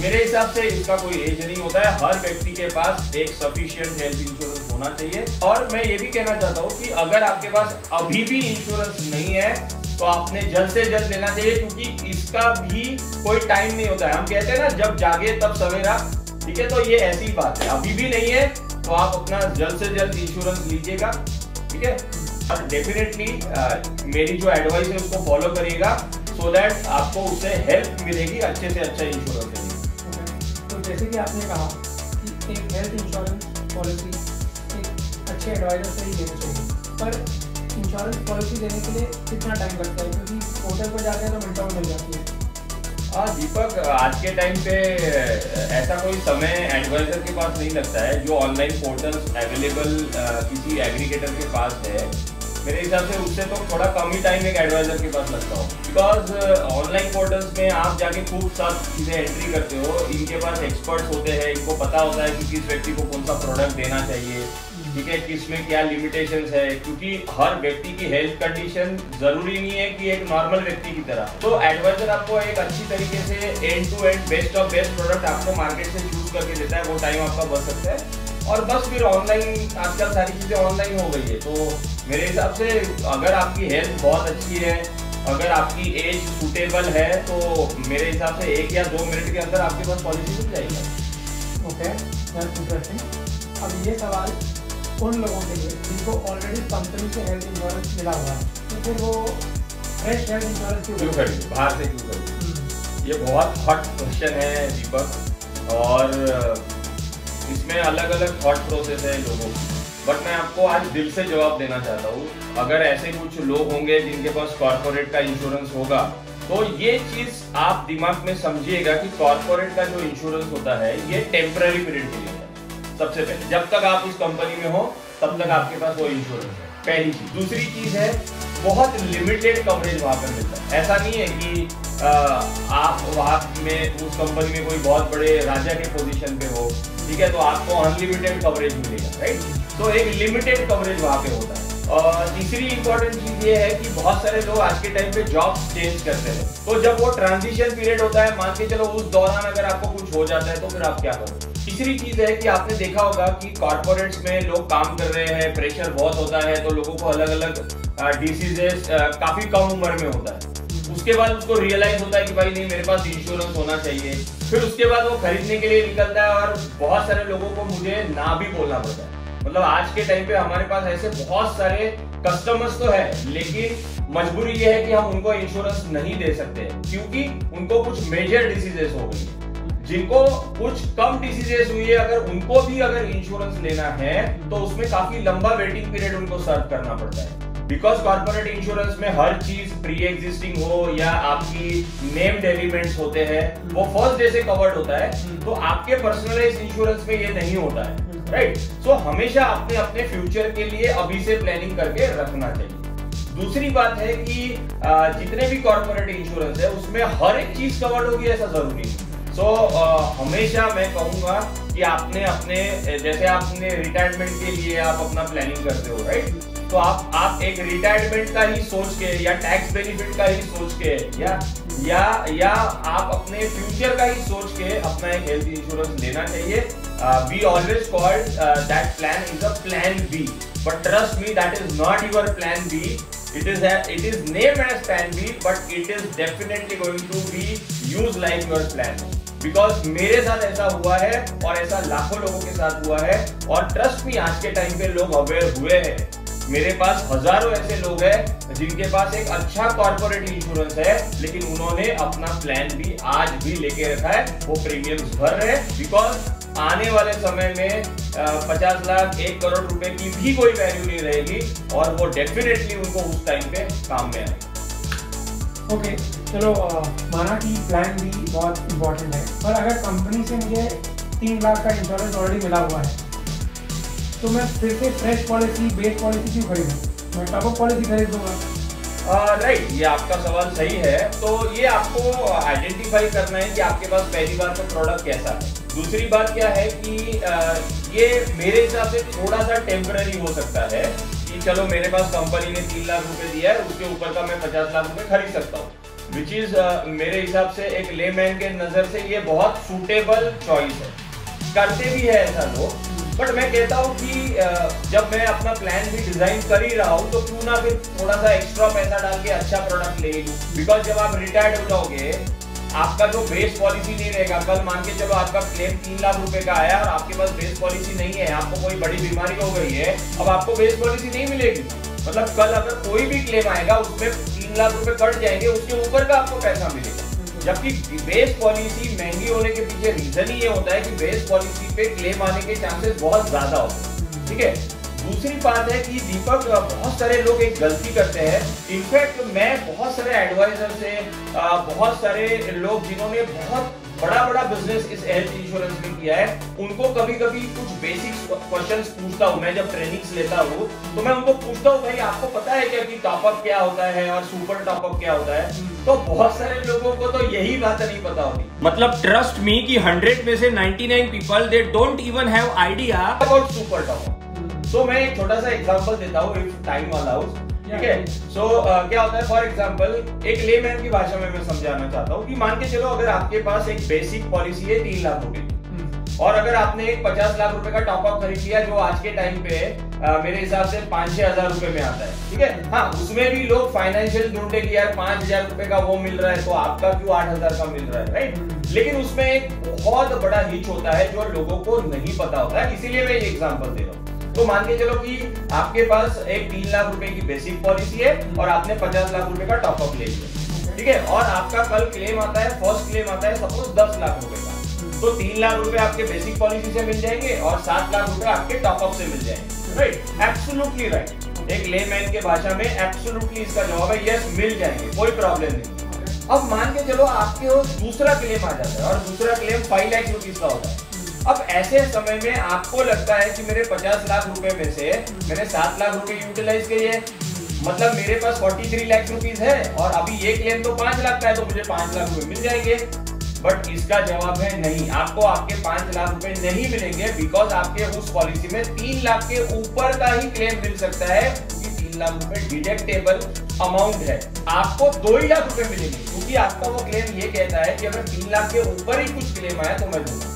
मेरे हिसाब से इसका कोई एज नहीं होता है। हर व्यक्ति के पास एक सफिशिएंट हेल्थ इंश्योरेंस होना चाहिए। और मैं ये भी कहना चाहता हूँ कि अगर आपके पास अभी भी इंश्योरेंस नहीं है तो आपने जल्द से जल्द लेना चाहिए, क्योंकि इसका भी कोई टाइम नहीं होता है। हम कहते हैं ना, जब जागे तब सवेरा, ठीक है, तो ये ऐसी बात है। अभी भी नहीं है तो आप अपना जल्द से जल्द इंश्योरेंस लीजिएगा, ठीक है। और डेफिनेटली मेरी जो एडवाइस है उसको फॉलो करिएगा, सो दैट आपको उससे हेल्प मिलेगी, अच्छे से अच्छा इंश्योरेंस मिलेगी। तो जैसे कि आपने कहा कि एक हेल्थ इंश्योरेंस पॉलिसी एक अच्छे एडवाइजर से ही लेनी चाहिए, पर इंश्योरेंस पॉलिसी देने के लिए कितना टाइम लगता है? क्योंकि पोर्टल पर जाते हैं तो मिनटों में मिल जाती है। हाँ दीपक, आज के टाइम पे ऐसा कोई समय एडवाइजर के पास नहीं लगता है। जो ऑनलाइन पोर्टल्स अवेलेबल किसी एग्रीगेटर के पास है, मेरे हिसाब से उससे तो थोड़ा कम ही टाइम एक एडवाइजर के पास लगता हो। बिकॉज ऑनलाइन पोर्टल्स में आप जाके खूब सारी चीज़ें एंट्री करते हो, इनके पास एक्सपर्ट्स होते हैं, इनको पता होता है कि किस व्यक्ति को कौन सा प्रोडक्ट देना चाहिए, ठीक है, किसमें क्या लिमिटेशंस है, क्योंकि हर व्यक्ति की हेल्थ कंडीशन जरूरी नहीं है कि एक नॉर्मल व्यक्ति की तरह। तो एडवाइजर आपको एक अच्छी तरीके से end to end best of best product आपको मार्केट से चूज करके देता है, वो टाइम आपका बच सकता है। और बस फिर ऑनलाइन, आजकल सारी चीजें ऑनलाइन हो गई है, तो मेरे हिसाब से अगर आपकी हेल्थ बहुत अच्छी है, अगर आपकी एज सूटेबल है, तो मेरे हिसाब से 1 या 2 मिनट के अंदर आपके पास पॉलिसी मिल जाएगी। Okay, that's interesting. अब ये सवाल उन लोगों के लिए जिनको ऑलरेडी कंपनी से हेल्थ इंश्योरेंस मिला हुआ है, तो फिर वो फ्रेश हेल्थ इंश्योरेंस क्यों करेंगे, बाहर से क्यों करेंगे? ये बहुत हॉट क्वेश्चन है दीपक, और इसमें अलग अलग थॉट प्रोसेस है लोगों की, बट मैं आपको आज दिल से जवाब देना चाहता हूँ। अगर ऐसे कुछ लोग होंगे जिनके पास कॉर्पोरेट का इंश्योरेंस होगा, तो ये चीज आप दिमाग में समझिएगा कि कॉर्पोरेट का जो इंश्योरेंस होता है ये टेम्पररी पीरियड के लिए होता है। सबसे पहले, जब तक आप इस कंपनी में हो तब तक आपके पास वो इंश्योरेंस है, पहली चीज। दूसरी चीज है, बहुत लिमिटेड कवरेज वहां पर मिलता है। ऐसा नहीं है कि आप वहां में उस कंपनी में कोई बहुत बड़े राजा के पोजीशन पे हो, ठीक है, तो आपको अनलिमिटेड कवरेज मिलेगा, राइट। तो एक लिमिटेड कवरेज वहां पे होता है। और तीसरी इंपॉर्टेंट चीज ये है कि बहुत सारे लोग आज के टाइम पे जॉब चेंज करते हैं, तो जब वो ट्रांजिशन पीरियड होता है, मान के चलो उस दौरान अगर आपको कुछ हो जाता है तो फिर आप क्या करोगे। तीसरी चीज है कि आपने देखा होगा कि कॉर्पोरेट्स में लोग काम कर रहे हैं, प्रेशर बहुत होता है, तो लोगों को अलग अलग डिसीजेस काफी कम उम्र में होता है। उसके बाद उसको रियलाइज होता है कि भाई नहीं, मेरे पास इंश्योरेंस होना चाहिए। फिर उसके बाद वो खरीदने के लिए निकलता है, और बहुत सारे लोगों को मुझे ना भी बोलना पड़ता है। मतलब आज के टाइम पे हमारे पास ऐसे बहुत सारे कस्टमर्स तो है, लेकिन मजबूरी ये है कि हम उनको इंश्योरेंस नहीं दे सकते, क्योंकि उनको कुछ मेजर डिसीजेस हो गई। जिनको कुछ कम डिसीजेस हुई है, अगर उनको भी अगर इंश्योरेंस लेना है तो उसमें काफी लंबा वेटिंग पीरियड उनको सर्व करना पड़ता है। बिकॉज कॉर्पोरेट इंश्योरेंस में हर चीज प्री एग्जिस्टिंग हो या आपकी नेम्ड एलिमेंट्स होते हैं, वो फर्स्ट डे से कवर्ड होता है, तो आपके पर्सनलाइज इंश्योरेंस में ये नहीं होता है, राइट। सो हमेशा अपने अपने फ्यूचर के लिए अभी से प्लानिंग करके रखना चाहिए। दूसरी बात है कि जितने भी कॉर्पोरेट इंश्योरेंस है उसमें हर एक चीज कवर्ड होगी ऐसा जरूरी नहीं। सो हमेशा मैं कहूंगा कि आपने अपने, जैसे आपने रिटायरमेंट के लिए आप अपना प्लानिंग करते हो, राइट, तो आप एक रिटायरमेंट का ही सोच के या टैक्स बेनिफिट का ही सोच के या आप अपने फ्यूचर का ही सोच के अपना एक हेल्थ इंश्योरेंस लेना चाहिए। We always called that plan is a plan B, but trust me, that is not your plan B. It is named as plan B, but it is definitely going to be used like your plan. Because मेरे साथ ऐसा हुआ है और ऐसा लाखों लोगों के साथ हुआ है, और ट्रस्ट मी, आज के टाइम पे लोग अवेयर हुए हैं। मेरे पास हजारों ऐसे लोग हैं जिनके पास एक अच्छा कॉर्पोरेट इंश्योरेंस है, लेकिन उन्होंने अपना प्लान भी आज भी लेके रखा है, वो प्रीमियम्स भर रहे हैं। बिकॉज आने वाले समय में 50 लाख 1 करोड़ रुपए की भी कोई वैल्यू नहीं रहेगी और वो डेफिनेटली उनको उस टाइम पे काम में आएगी। ओके, चलो माना कि प्लान भी बहुत इम्पोर्टेंट है, पर अगर कंपनी से मुझे 3 लाख का इंश्योरेंस ऑलरेडी मिला हुआ है तो मैं फिर से फ्रेश पॉलिसी, बेस पॉलिसी क्यों खरीदूँ? मैं टॉप अप पॉलिसी खरीद दूंगा। राइट, ये आपका सवाल सही है। तो ये आपको आइडेंटिफाई करना है कि आपके पास पहली बार तो प्रोडक्ट कैसा है। दूसरी बात क्या है कि ये मेरे हिसाब से थोड़ा सा टेम्पररी हो सकता है कि चलो मेरे पास कंपनी ने 3 लाख रुपए दिया है, उसके ऊपर का मैं 50 लाख रुपए खरीद सकता हूँ, विच इज मेरे हिसाब से एक लेमैन के नजर से ये बहुत सूटेबल चॉइस है। करते भी है ऐसा लोग, बट मैं कहता हूँ कि जब मैं अपना प्लान भी डिजाइन कर ही रहा हूँ तो क्यों ना फिर थोड़ा सा एक्स्ट्रा पैसा डाल के अच्छा प्रोडक्ट ले लूँ। बिकॉज जब आप रिटायर्ड हो जाओगे, आपका जो बेस पॉलिसी नहीं रहेगा, कल मान के चलो आपका क्लेम 3 लाख रुपए का आया और आपके पास बेस पॉलिसी नहीं है, आपको कोई बड़ी बीमारी हो गई है, अब आपको बेस पॉलिसी नहीं मिलेगी। मतलब कल अगर कोई भी क्लेम आएगा उसमें 3 लाख रुपए कट जाएंगे, उसके ऊपर का आपको पैसा मिलेगा। जबकि बेस पॉलिसी महंगी होने के पीछे रीजन ही ये होता है कि बेस पॉलिसी पे क्लेम आने के चांसेस बहुत ज्यादा होते हैं। ठीक है, दूसरी बात है कि दीपक, बहुत सारे लोग एक गलती करते हैं। इनफैक्ट मैं बहुत सारे एडवाइजर से, बहुत सारे लोग जिन्होंने बहुत बड़ा बिजनेस इस हेल्थ इंश्योरेंस में किया है, उनको कभी कभी कुछ बेसिक क्वेश्चंस पूछता हूँ। मैं जब ट्रेनिंग्स लेता हूँ तो मैं उनको पूछता हूँ, भाई आपको पता है क्या कि टॉपअप क्या होता है और सुपर टॉपअप क्या होता है? तो बहुत सारे लोगों को तो यही बात नहीं पता होती। मतलब ट्रस्ट मी कि 100 में से 99 people they don't even have idea about super top up. तो मैं एक छोटा सा एग्जांपल देता हूँ इफ टाइम अलाउज। ठीक है, सो क्या होता है, फॉर एग्जांपल एक लेमैन की भाषा में मैं समझाना चाहता हूँ कि मान के चलो अगर आपके पास एक बेसिक पॉलिसी है 3 लाख रुपए और अगर आपने एक 50 लाख रुपए का टॉपअप खरीद लिया जो आज के टाइम पे मेरे हिसाब से 5-6 हजार रुपए में आता है। ठीक है, हाँ, उसमें भी लोग फाइनेंशियल ढूंढते कि यार 5,000 रुपए का वो मिल रहा है तो आपका क्यों 8,000 का मिल रहा है, राइट? लेकिन उसमें एक बहुत बड़ा हिच होता है जो लोगों को नहीं पता होता है, इसीलिए मैं ये एग्जांपल दे रहा हूँ। तो मान के चलो कि आपके पास एक 3 लाख रुपए की बेसिक पॉलिसी है और आपने 50 लाख रुपए का टॉपअप ले लिया। ठीक है, और आपका कल क्लेम आता है, फर्स्ट क्लेम आता है सपोज 10 लाख रुपए का, तो 3 लाख रुपए आपके बेसिक पॉलिसी से मिल जाएंगे और 7 लाख रुपए आपके टॉपअप से मिल जाएंगे। Right, absolutely right. एक लेमैन के भाषा में एब्सोल्युटली इसका जवाब है यस, मिल जाएंगे, कोई प्रॉब्लम नहीं। अब मान के चलो आपके दूसरा क्लेम आ जाता है और दूसरा क्लेम 5 लाख रुपीस का होता है। अब ऐसे समय में आपको लगता है कि मेरे 50 लाख रुपए में से मैंने 7 लाख रुपए यूटिलाइज किए, मतलब मेरे पास 43 लाख रुपीस है और अभी ये क्लेम तो 5 लाख का है तो मुझे 5 लाख रुपए मिल जाएंगे। बट इसका जवाब है नहीं, आपको आपके 5 लाख रुपए नहीं मिलेंगे बिकॉज आपके उस पॉलिसी में 3 लाख के ऊपर का ही क्लेम मिल सकता है क्योंकि 3 लाख रुपए डिडक्टेबल अमाउंट है। आपको 2 ही लाख रुपए मिलेंगे क्योंकि आपका वो क्लेम ये कहता है कि अगर 3 लाख के ऊपर ही कुछ क्लेम आया तो मैं दूंगा।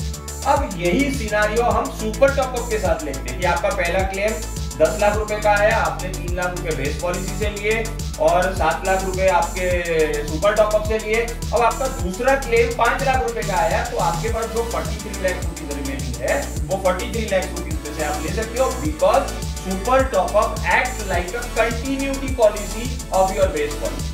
अब यही सिनारियो हम सुपर टॉपअप के साथ लेते हैं कि आपका पहला क्लेम 10 लाख रुपए का आया, आपने 3 लाख रुपए बेस पॉलिसी से लिए और 7 लाख रुपए आपके सुपर टॉपअप से लिए। अब आपका दूसरा क्लेम 5 लाख रुपए का आया तो आपके पास जो 43 लाख रुपीज रिमेनिंग है वो 43 लाख रुपीज में से आप ले सकते हो because super top up act like a continuity policy of your base policy.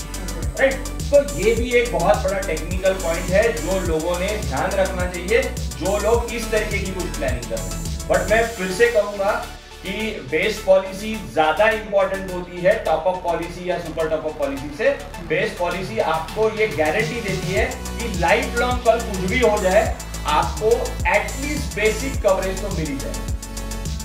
Right, तो ये भी एक बहुत बड़ा टेक्निकल पॉइंट है जो लोगों ने ध्यान रखना चाहिए जो लोग इस तरीके की कुछ प्लानिंग कर रहे हैं। बट मैं फिर से कहूंगा कि बेस पॉलिसी ज्यादा इंपॉर्टेंट होती है टॉपअप पॉलिसी या सुपर टॉपअप पॉलिसी से। बेस पॉलिसी आपको ये गारंटी देती है कि लाइफ लॉन्ग कल कुछ भी हो जाए आपको एटलीस्ट बेसिक कवरेज तो मिल ही जाए।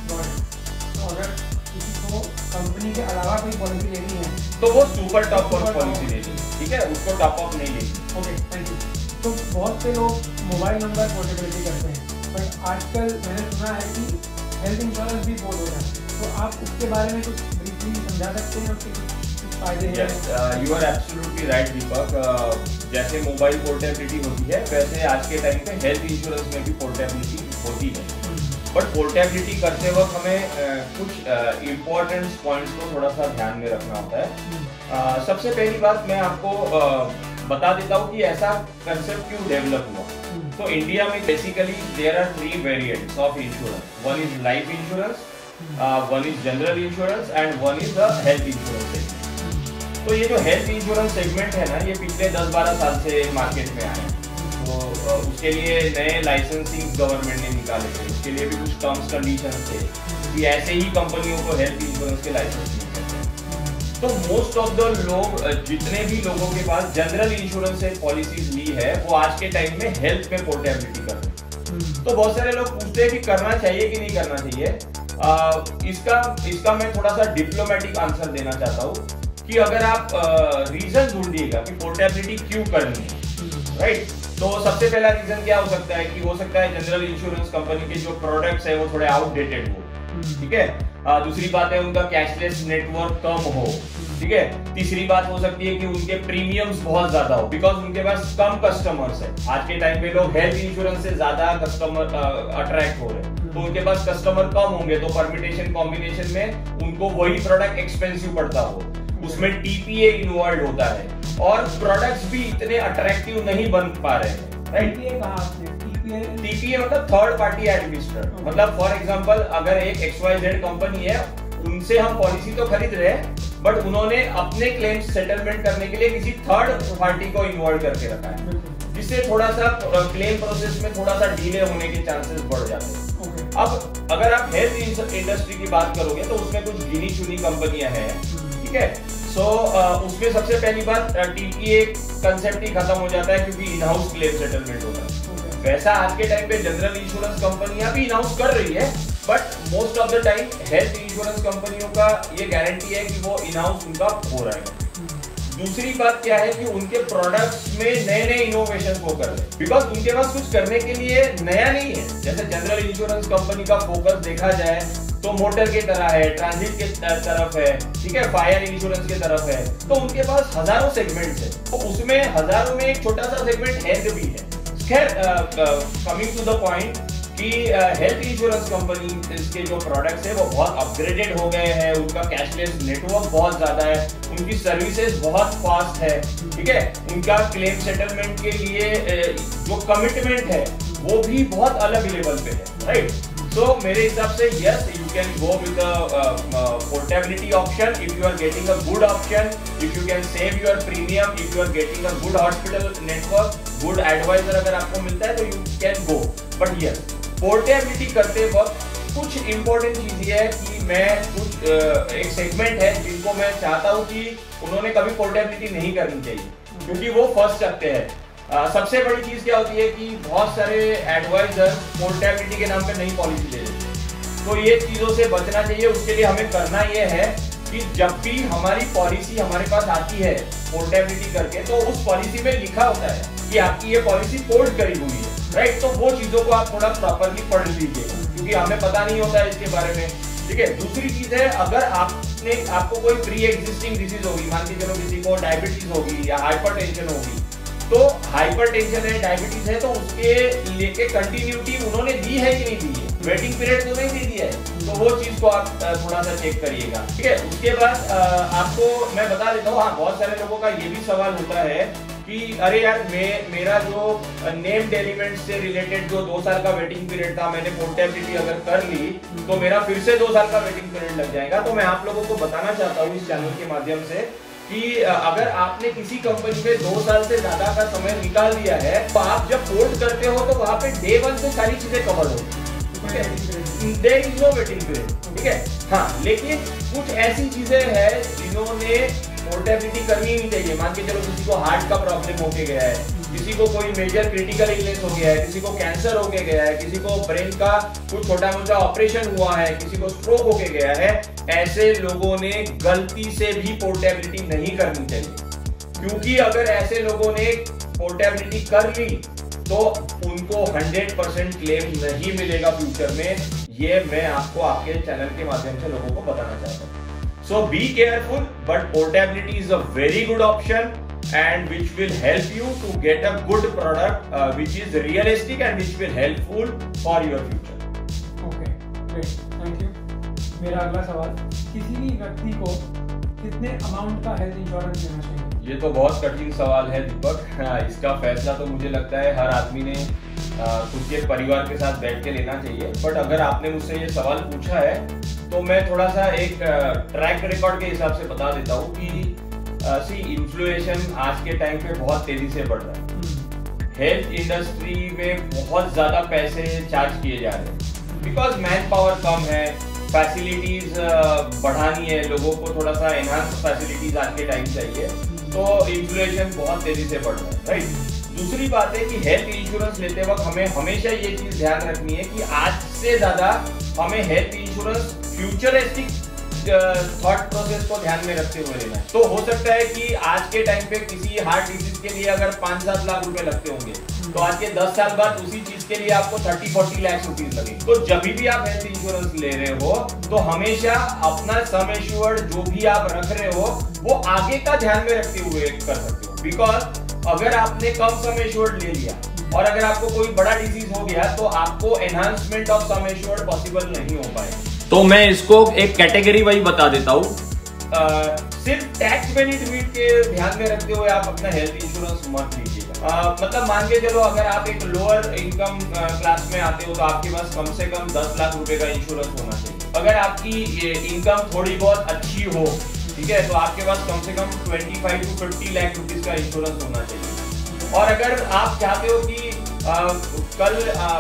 तो अगर किसी को कंपनी के अलावा कोई पॉलिसी लेनी है तो वो सुपर टॉपअप पॉलिसी लेनी, ठीक है, उसको टॉपअप नहीं लेनी। Okay, thank you. तो बहुत से लोग मोबाइल नंबर पोर्टेबिलिटी करते हैं, बट आजकल मैंने सुना है कि हेल्थ इंश्योरेंस भी पोर्ट हो रहा है, तो आप उसके बारे में कुछ ब्रीफली समझा सकते हैं, उसके कुछ फायदे हैं? यू आर एब्सोल्युटली राइट दीपक। जैसे मोबाइल पोर्टेबिलिटी होती है वैसे आज के टाइम पे हेल्थ इंश्योरेंस में भी पोर्टेबिलिटी होती है। बट पोर्टेबिलिटी करते वक्त हमें कुछ इम्पोर्टेंट पॉइंट्स को थोड़ा सा ध्यान में रखना होता है। सबसे पहली बात मैं आपको बता देता हूँ कि ऐसा कंसेप्ट क्यों डेवलप हुआ। तो इंडिया में basically there are 3 variants of insurance. One is life insurance, one is general insurance and one is the health insurance segment. तो ये जो हेल्थ इंश्योरेंस सेगमेंट है ना, ये पिछले 10-12 साल से मार्केट में आया है। तो उसके लिए नए लाइसेंसिंग गवर्नमेंट ने निकाले थे, उसके लिए भी कुछ टर्म्स कंडीशन थे कि ऐसे ही कंपनियों को हेल्थ इंश्योरेंस के लाइसेंस मिल सकते। तो मोस्ट ऑफ द लोग, जितने भी लोगों के पास जनरल इंश्योरेंस से पॉलिसीज ली है, वो आज के टाइम में हेल्थ में पोर्टेबिलिटी कर रहे हैं। तो बहुत सारे लोग पूछते हैं कि करना चाहिए कि नहीं करना चाहिए। इसका मैं थोड़ा सा डिप्लोमेटिक आंसर देना चाहता हूँ कि अगर आप रीजन ढूंढिएगा कि पोर्टेबिलिटी क्यों करनी है, राइट, तो सबसे पहला रीजन क्या हो सकता है कि हो सकता है जनरल इंश्योरेंस कंपनी के जो प्रोडक्ट्स है वो थोड़े आउटडेटेड हो, ठीक है। दूसरी बात है उनका कैशलेस नेटवर्क कम हो, ठीक है। तीसरी बात हो सकती है कि उनके प्रीमियम्स बहुत ज्यादा हो, बिकॉज उनके पास कम कस्टमर्स है। आज के टाइम पे लोग हेल्थ इंश्योरेंस से ज्यादा कस्टमर अट्रैक्ट हो रहे हैं, तो उनके पास कस्टमर कम होंगे, तो परमिटेशन कॉम्बिनेशन में उनको वही प्रोडक्ट एक्सपेंसिव पड़ता हो, उसमें टीपीए इन्वॉल्व होता है और प्रोडक्ट्स भी इतने अट्रैक्टिव नहीं बन पा रहे हैं, राइट। टीपीए मतलब थर्ड पार्टी एडमिनिस्ट्रेटर, मतलब फॉर एग्जांपल अगर एक XYZ कंपनी है, उनसे हम पॉलिसी तो खरीद रहे हैं, बट उन्होंने अपने क्लेम्स सेटलमेंट करने के लिए किसी थर्ड पार्टी को इन्वॉल्व करके रखा है, जिससे थोड़ा सा क्लेम प्रोसेस में थोड़ा सा डिले होने के चांसेस बढ़ जाते हैं। अब अगर आप हेल्थ इंडस्ट्री की बात करोगे तो उसमें कुछ गिनी चुनी कंपनियां हैं, ठीक है। सो उसमें सबसे पहली बात टीपीए कंसेप्ट ही खत्म हो जाता है क्योंकि इन हाउस क्लेम सेटलमेंट होता है। वैसा आज के टाइम पे जनरल इंश्योरेंस कंपनियां भी इन हाउस कर रही है, but most of the time health insurance कंपनियों का ये गारंटी है कि वो इन हाउस उनका हो रहा है। दूसरी बात क्या है कि उनके प्रोडक्ट्स में नए नए इनोवेशन वो कर रहे हैं, बिकॉज उनके पास कुछ करने के लिए नया नहीं है। जैसे जनरल इंश्योरेंस कंपनी का फोकस देखा जाए तो मोटर के तरह है, ट्रांजिट के तरफ है, ठीक है, फायर इंश्योरेंस के तरफ है, तो उनके पास हजारों सेगमेंट्स है, तो उसमें हजारों में एक छोटा सा सेगमेंट हेल्थ भी है। खैर, कमिंग टू द पॉइंट कि हेल्थ इंश्योरेंस कंपनी के जो प्रोडक्ट्स है वो बहुत अपग्रेडेड हो गए हैं, उनका कैशलेस नेटवर्क बहुत ज्यादा है, उनकी सर्विसेज बहुत फास्ट है, ठीक है, उनका क्लेम सेटलमेंट के लिए जो कमिटमेंट है वो भी बहुत अलग लेवल पे है, राइट। सो मेरे हिसाब से yes, you can go with portability option if you are getting a good option, if you can save your premium, if you are getting a good hospital network, good advisor अगर आपको मिलता है तो you can go. But yes, portability करते वक्त कुछ important चीज ये है कि मैं कुछ एक सेगमेंट है जिनको मैं चाहता हूँ कि उन्होंने कभी पोर्टेबिलिटी नहीं करनी चाहिए, क्योंकि वो फंस सकते हैं। सबसे बड़ी चीज क्या होती है कि बहुत सारे एडवाइजर पोर्टेबिलिटी के नाम पे नई पॉलिसी दे देते हैं, तो ये चीजों से बचना चाहिए। उसके लिए हमें करना ये है कि जब भी हमारी पॉलिसी हमारे पास आती है पोर्टेबिलिटी करके, तो उस पॉलिसी में लिखा होता है कि आपकी ये पॉलिसी पोर्ट करी हुई है, राइट। तो वो चीजों को आप थोड़ा प्रॉपरली पढ़ लीजिए, क्योंकि हमें पता नहीं होता है इसके बारे में, ठीक है। दूसरी चीज है, अगर आपको कोई प्री एग्जिस्टिंग डिसीज होगी, मान के चलो किसी को डायबिटीज होगी या हाइपरटेंशन होगी, तो हाइपरटेंशन है, डायबिटीज है, तो उसके लेके कंटिन्यूटी उन्होंने दी है कि नहीं दी है, वेटिंग पीरियड तो नहीं दे दिया है, तो वो चीज को आप थोड़ा सा चेक करिएगा, ठीक है। उसके बाद आपको मैं बता देता हूँ, हाँ, बहुत सारे लोगों का ये भी सवाल होता है कि अरे यार, मेरा जो नेम्ड एलिमेंट से रिलेटेड जो 2 साल का वेटिंग पीरियड था, मैंने पोर्टेबिलिटी अगर कर ली तो मेरा फिर से 2 साल का वेटिंग पीरियड लग जाएगा। तो मैं आप लोगों को बताना चाहता हूँ इस चैनल के माध्यम से कि अगर आपने किसी कंपनी में 2 साल से ज्यादा का समय निकाल दिया है, तो आप जब पोर्ट करते हो तो वहां पे डे 1 से सारी चीजें कवर होती है, there is no waiting period, ठीक है। हाँ, लेकिन कुछ ऐसी चीजें हैं जिन्होंने पोर्टेबिलिटी करनी ही नहीं चाहिए। मान के चलो किसी को हार्ट का प्रॉब्लम होके गया है, किसी को कोई मेजर क्रिटिकल इलनेस हो गया है, किसी को कैंसर होके गया है, किसी को ब्रेन का कुछ छोटा मोटा ऑपरेशन हुआ है, किसी को स्ट्रोक होके गया है, ऐसे लोगों ने गलती से भी पोर्टेबिलिटी नहीं करनी चाहिए, क्योंकि अगर ऐसे लोगों ने पोर्टेबिलिटी कर ली तो उनको 100% क्लेम नहीं मिलेगा फ्यूचर में। ये मैं आपको आपके चैनल के माध्यम से लोगों को बताना चाहता हूँ। So be careful, but portability is a very good option and which will help you to get a good product which is realistic and which will helpful for your future. Okay, great, thank you. मेरा अगला सवाल, किसी भी व्यक्ति को कितने amount का health insurance लेना चाहिए? ये तो बहुत कठिन सवाल है दीपक। इसका फैसला तो मुझे लगता है हर आदमी ने खुद के परिवार के साथ बैठ के लेना चाहिए। बट अगर आपने मुझसे ये सवाल पूछा है तो मैं थोड़ा सा एक ट्रैक रिकॉर्ड के हिसाब से बता देता हूँ कि इन्फ्लेशन आज के टाइम पे बहुत तेजी से बढ़ रहा है, हेल्थ इंडस्ट्री में बहुत ज्यादा पैसे चार्ज किए जा रहे हैं बिकॉज मैन पावर कम है, फैसिलिटीज बढ़ानी है, लोगों को थोड़ा सा एनहांस फैसिलिटीज आज के टाइम चाहिए, तो इन्फ्लेशन बहुत तेजी से बढ़ रहा है, राइट। दूसरी बात है कि हेल्थ इंश्योरेंस लेते वक्त हमें हमेशा ये चीज ध्यान रखनी है कि आज से ज्यादा हमें health insurance futuristic thought process को ध्यान में रखते हुए लेना है। तो हो सकता है कि आज के टाइम पे किसी हार्ट डिजीज के लिए अगर 5-7 लाख रुपए लगते होंगे, तो आज के 10 साल बाद उसी चीज के लिए आपको 30-40 लाख रुपीज लगेंगे। तो जब भी आप हेल्थ इंश्योरेंस ले रहे हो तो हमेशा अपना सम एश्योर्ड जो भी आप रख रहे हो वो आगे का ध्यान में रखते हुए कर सकते हो। बिकॉज अगर आपने कम सम एश्योर्ड ले लिया और अगर आपको कोई बड़ा डिजीज हो गया तो आपको enhancement of sum assured possible नहीं हो पाएगा। तो मैं इसको एक कैटेगरी वाइज बता देता हूँ। सिर्फ टैक्स बेनिफिट के ध्यान में रखते हुए आप अपना हेल्थ इंश्योरेंस मत लीजिएगा। मतलब मान के चलो अगर आप एक लोअर इनकम क्लास में आते हो तो आपके पास कम से कम 10 लाख रुपए का इंश्योरेंस होना चाहिए। अगर आपकी इनकम थोड़ी बहुत अच्छी हो, ठीक है, तो आपके पास कम से कम 25 to 50 लाख रुपीज का इंश्योरेंस होना चाहिए। और अगर आप चाहते हो कि कल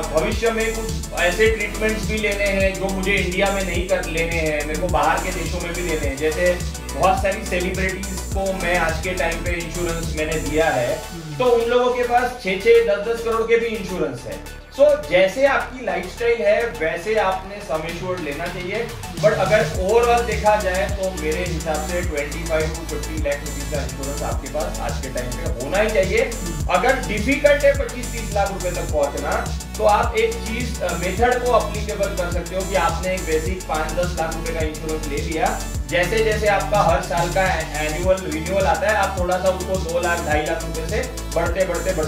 भविष्य में कुछ ऐसे ट्रीटमेंट्स भी लेने हैं जो मुझे इंडिया में नहीं कर लेने हैं, मेरे को बाहर के देशों में भी लेने हैं, जैसे बहुत सारी सेलिब्रिटीज को मैं आज के टाइम पे इंश्योरेंस मैंने दिया है, तो उन लोगों के पास 6-6, 10-10 करोड़ के भी इंश्योरेंस है। सो जैसे आपकी लाइफस्टाइल है वैसे आपने सम एश्योर्ड लेना चाहिए। बट अगर ओवरऑल देखा जाए तो मेरे हिसाब से 25 to 50 लाख रुपीज का इंश्योरेंस आपके पास आज के टाइम पे होना ही चाहिए। अगर डिफिकल्ट है 25-30 लाख रुपए तक पहुंचना, तो आप एक चीज मेथड को अप्लीकेबल कर सकते हो कि आपने एक बेसिक 5-10 लाख रुपए का इंश्योरेंस ले लिया, जैसे जैसे आपका हर साल का एनुअल रिन्यूअल आता है आप थोड़ा सा उसको 2 लाख 2.5 लाख रुपए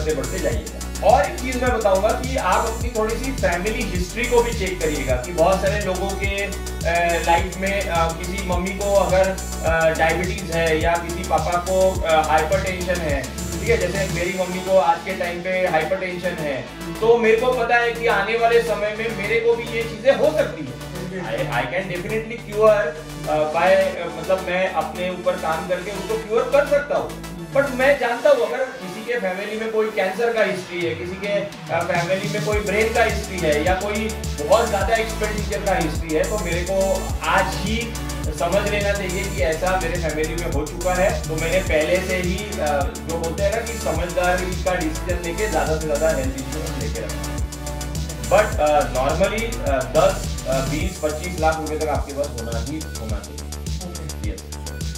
से बढ़ते जाइएगा। और एक चीज मैं बताऊंगा कि आप अपनी थोड़ी सी फैमिली हिस्ट्री को भी चेक करिएगा कि बहुत सारे लोगों के लाइफ में किसी मम्मी को अगर डायबिटीज है या किसी पापा को हाइपरटेंशन है, ठीक है, जैसे मेरी मम्मी को आज के टाइम पे हाइपरटेंशन है, तो मेरे को पता है कि आने वाले समय में मेरे को भी ये चीजें हो सकती है। I can definitely cure by, मतलब मैं अपने ऊपर काम करके उसको क्योर कर सकता हूँ। बट मैं जानता हूँ अगर किसी के फैमिली में कोई कैंसर का हिस्ट्री है, किसी के फैमिली में कोई ब्रेन का हिस्ट्री है या कोई बहुत ज्यादा एक्सपेंडिचर का हिस्ट्री है, तो मेरे को आज ही समझ लेना चाहिए कि ऐसा मेरे फैमिली में हो चुका है, तो मैंने पहले से ही जो बोलते हैं ना कि समझदारी का डिसीजन लेके ज्यादा से ज्यादा हेल्थ इंश्योरेंस लेके रखना। बट नॉर्मली 10, 20, 25 लाख रुपए तक आपके पास होना चाहिए।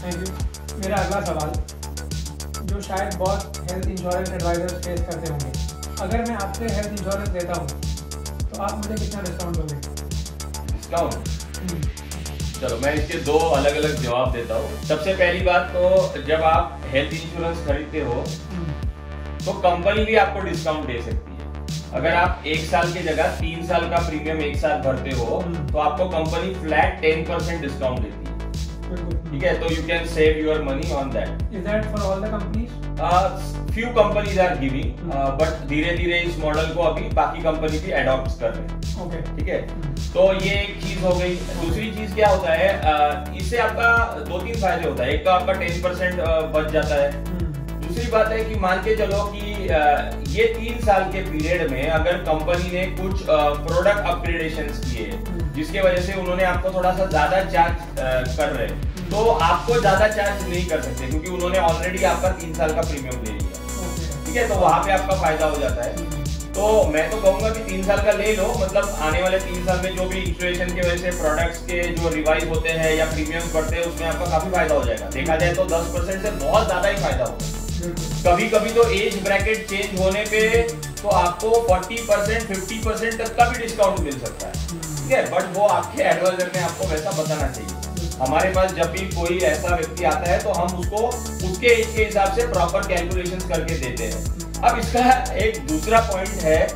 Thank you. मेरा अगला सवाल जो शायद बहुत हेल्थ इंश्योरेंस एडवाइजर फेस करते होंगे, अगर मैं आपसे हेल्थ इंश्योरेंस लेता हूँ तो आप मुझे कितना डिस्काउंट दोगे? डिस्काउंट? चलो मैं इसके 2 अलग अलग जवाब देता हूँ। सबसे पहली बात तो जब आप हेल्थ इंश्योरेंस खरीदते हो तो कंपनी भी आपको डिस्काउंट दे सकती है। अगर आप 1 साल की जगह 3 साल का प्रीमियम एक साथ भरते हो तो आपको कंपनी फ्लैट 10% डिस्काउंट देती है, ठीक है, तो you can save your money on that. Is that for all the companies? Few companies are giving, but धीरे धीरे इस मॉडल को अभी बाकी कंपनी भी अडॉप्ट कर रहे हैं। ओके, ठीक है, तो ये एक चीज हो गई। दूसरी चीज क्या होता है, इससे आपका 2-3 फायदे होता है। एक तो आपका 10% बच जाता है। दूसरी बात है कि मान के चलो कि ये 3 साल के पीरियड में अगर कंपनी ने कुछ प्रोडक्ट अपग्रेडेशन किए जिसके वजह से उन्होंने आपको थोड़ा सा ज्यादा चार्ज कर रहे हैं, तो आपको ज्यादा चार्ज नहीं कर सकते क्योंकि उन्होंने ऑलरेडी आपका 3 साल का प्रीमियम ले लिया, ठीक है, तो वहां पे आपका फायदा हो जाता है। तो मैं तो कहूंगा कि 3 साल का ले लो, मतलब आने वाले 3 साल में जो भी इन्फ्लेशन की वजह से प्रोडक्ट्स के जो रिवाइज होते हैं या प्रीमियम बढ़ते हैं उसमें आपका काफी फायदा हो जाएगा। देखा जाए तो 10% से बहुत ज्यादा ही फायदा होगा। कभी कभी तो एज ब्रैकेट चेंज होने पे तो आपको 40%, 50% तक का भी डिस्काउंट मिल सकता है, ठीक है, बट वो आपके एडवाइजर ने आपको वैसा बताना चाहिए। हमारे पास जब भी कोई ऐसा व्यक्ति आता है तो हम उसको उसके एज के हिसाब से प्रॉपर कैलकुलेशंस करके देते हैं। अब इसका एक दूसरा पॉइंट है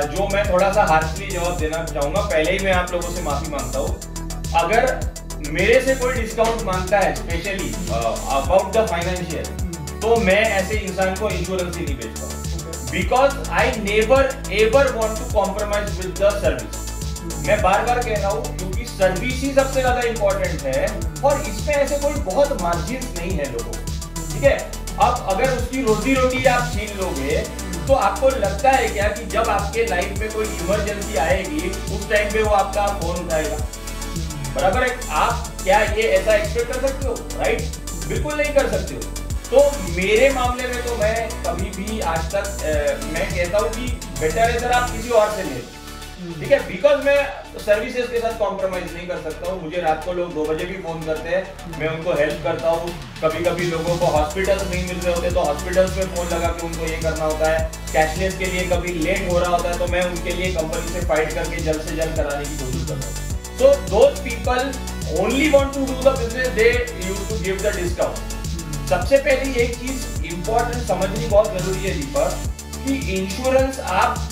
जो मैं थोड़ा सा हार्शली जवाब देना चाहूंगा। पहले ही मैं आप लोगों से माफी मांगता हूँ, अगर मेरे से कोई डिस्काउंट मांगता है स्पेशली अबाउट द फाइनेंशियल, तो मैं ऐसे इंसान को इंश्योरेंस ही नहीं बेचता हूँ, because I never ever want to compromise with the service. मैं बार बार कह रहा हूँ क्योंकि सर्विस ही सबसे ज्यादा इंपॉर्टेंट है और इसमें ऐसे कोई बहुत मार्जिन नहीं है लोगों, ठीक है। अब अगर उसकी रोजी रोटी आप छीन लोगे तो आपको लगता है क्या कि जब आपके लाइफ में कोई इमरजेंसी आएगी उस टाइम पे वो आपका फोन उठाएगा? बराबर है। आप क्या ये ऐसा एक्सपेक्ट कर सकते हो? राइट, बिल्कुल नहीं कर सकते हो। तो मेरे मामले में तो मैं कभी भी आज तक मैं कहता हूँ कि बेटर है सर आप किसी और से ले, ठीक है, बिकॉज मैं सर्विसेज के साथ कॉम्प्रोमाइज नहीं कर सकता हूँ। मुझे रात को लोग 2 बजे भी फोन करते हैं, मैं उनको हेल्प करता हूँ। कभी कभी लोगों को हॉस्पिटल्स नहीं मिल रहे होते तो हॉस्पिटल्स में फोन लगा के उनको ये करना होता है। कैशलेस के लिए कभी लेट हो रहा होता है तो मैं उनके लिए कंपनी से फाइट करके जल्द से जल्द कराने की कोशिश करता हूँ। So those people only want to do the business, they used to give the discount. सबसे पहली एक चीज इंपॉर्टेंट समझनी बहुत जरूरी है दीपक, कि इंश्योरेंस आप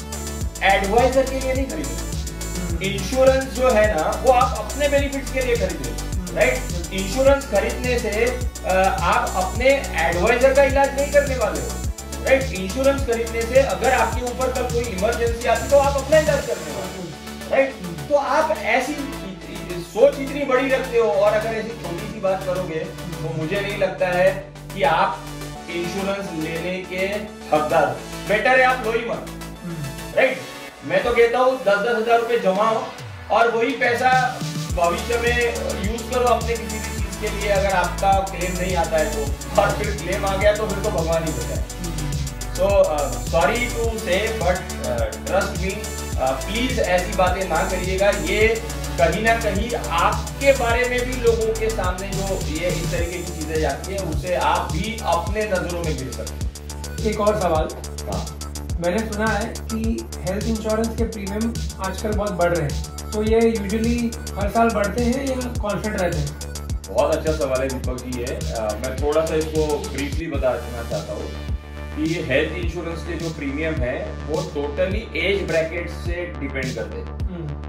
एडवाइजर के लिए नहीं खरीदो। इंश्योरेंस जो है ना वो आप अपने बेनिफिट्स के लिए खरीदो, राइट। इंश्योरेंस खरीदने से आप अपने एडवाइजर का इलाज नहीं करने वाले हो, राइट। इंश्योरेंस खरीदने से अगर आपके ऊपर कल कोई इमरजेंसी आती तो आप अपना इलाज करने वाले हो, राइट। तो आप ऐसी सोच इतनी बड़ी रखते हो और अगर ऐसी छोटी सी बात करोगे तो मुझे नहीं लगता है कि आप इंश्योरेंस लेने के हकदार। बेटर है आप लो ही मत, राइट। मैं तो कहता हूँ 10-10 हजार रुपए जमाओ और वही पैसा भविष्य में यूज करो अपने किसी भी चीज के लिए, अगर आपका क्लेम नहीं आता है तो। और फिर क्लेम आ गया तो फिर तो भगवान ही बचाए। सो सॉरी टू से बट ट्रस्ट मी, प्लीज ऐसी बातें ना करिएगा। ये कहीं ना कहीं आपके बारे में भी लोगों के सामने जो ये इस तरीके की चीजें जाती है उससे आप भी अपने नजरों में गिर सकते। एक और सवाल, मैंने सुना है कि हेल्थ इंश्योरेंस के प्रीमियम आजकल बहुत बढ़ रहे हैं, तो ये यूजुअली हर साल बढ़ते हैं या कांस्टेंट रहते हैं? बहुत अच्छा सवाल है दीपक जी ये। मैं थोड़ा सा इसको ब्रीफली बता देना चाहता हूँ कि हेल्थ इंश्योरेंस के जो प्रीमियम है वो टोटली एज ब्रैकेट से डिपेंड करते हैं।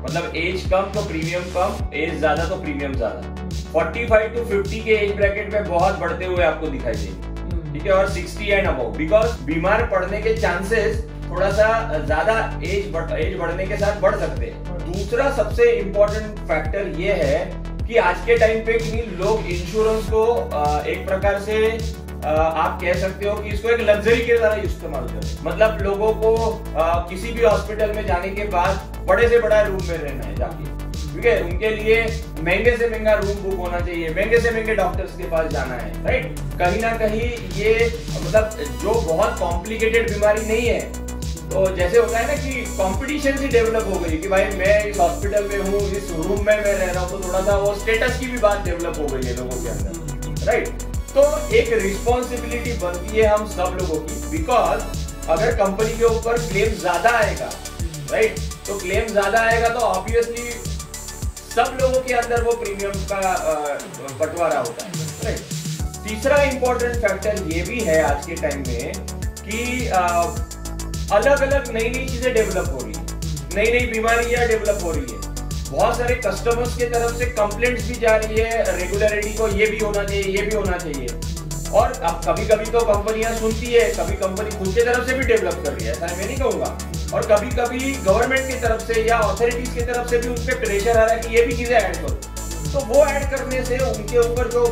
मतलब एज कम तो प्रीमियम कम, एज ज्यादा तो प्रीमियम ज्यादा। 45 to 50 के एज ब्रैकेट में बहुत बढ़ते हुए आपको दिखाई देंगे, ठीक है, और 60 एंड अबव, बिकॉज बीमार पड़ने के चांसेस थोड़ा सा ज्यादा एज बढ़ने के साथ बढ़ सकते हैं। दूसरा सबसे इम्पोर्टेंट फैक्टर ये है कि आज के टाइम पे कि लोग इंश्योरेंस को एक प्रकार से आप कह सकते हो कि इसको एक लग्जरी के तरह इस्तेमाल करें। मतलब लोगों को किसी भी हॉस्पिटल में जाने के बाद बड़े से बड़ा रूम में रहना है जाके, ठीक है, उनके लिए महंगे से महंगा रूम बुक होना चाहिए, महंगे से महंगे डॉक्टर्स के पास जाना है, राइट। कहीं ना कहीं ये मतलब जो बहुत कॉम्प्लिकेटेड बीमारी नहीं है, तो जैसे होता है ना कि कंपटीशन भी डेवलप हो गई कि भाई मैं इस हॉस्पिटल में हूँ, इस रूम में मैं रह रहा हूँ, तो थोड़ा सा वो स्टेटस की भी बात डेवलप हो गई है लोगों के अंदर, राइट। तो एक रिस्पॉन्सिबिलिटी बनती है हम सब लोगों की, बिकॉज अगर कंपनी के ऊपर क्लेम ज्यादा आएगा, राइट, तो क्लेम ज्यादा आएगा तो ऑब्वियसली सब लोगों के अंदर वो प्रीमियम का बंटवारा होता है, राइट। तीसरा इंपॉर्टेंट फैक्टर ये भी है आज के टाइम में कि अलग अलग नई नई चीजें डेवलप हो रही है, नई नई बीमारियां डेवलप हो रही है। बहुत सारे कस्टमर्स के तरफ से कंप्लेंट्स भी जा रही है, रेगुलरिटी को ये भी होना चाहिए, ये भी होना चाहिए। और अब कभी कभी तो कंपनियां सुनती है, कभी कंपनी खुद की तरफ से भी डेवलप कर रही है, ऐसा मैं नहीं कहूंगा। और कभी कभी गवर्नमेंट की तरफ से या अथॉरिटीज की तरफ से भी उन पे प्रेशर आ रहा है कि ये भी चीजें ऐड करो। तो वो ऐड करने से उनके ऊपर जो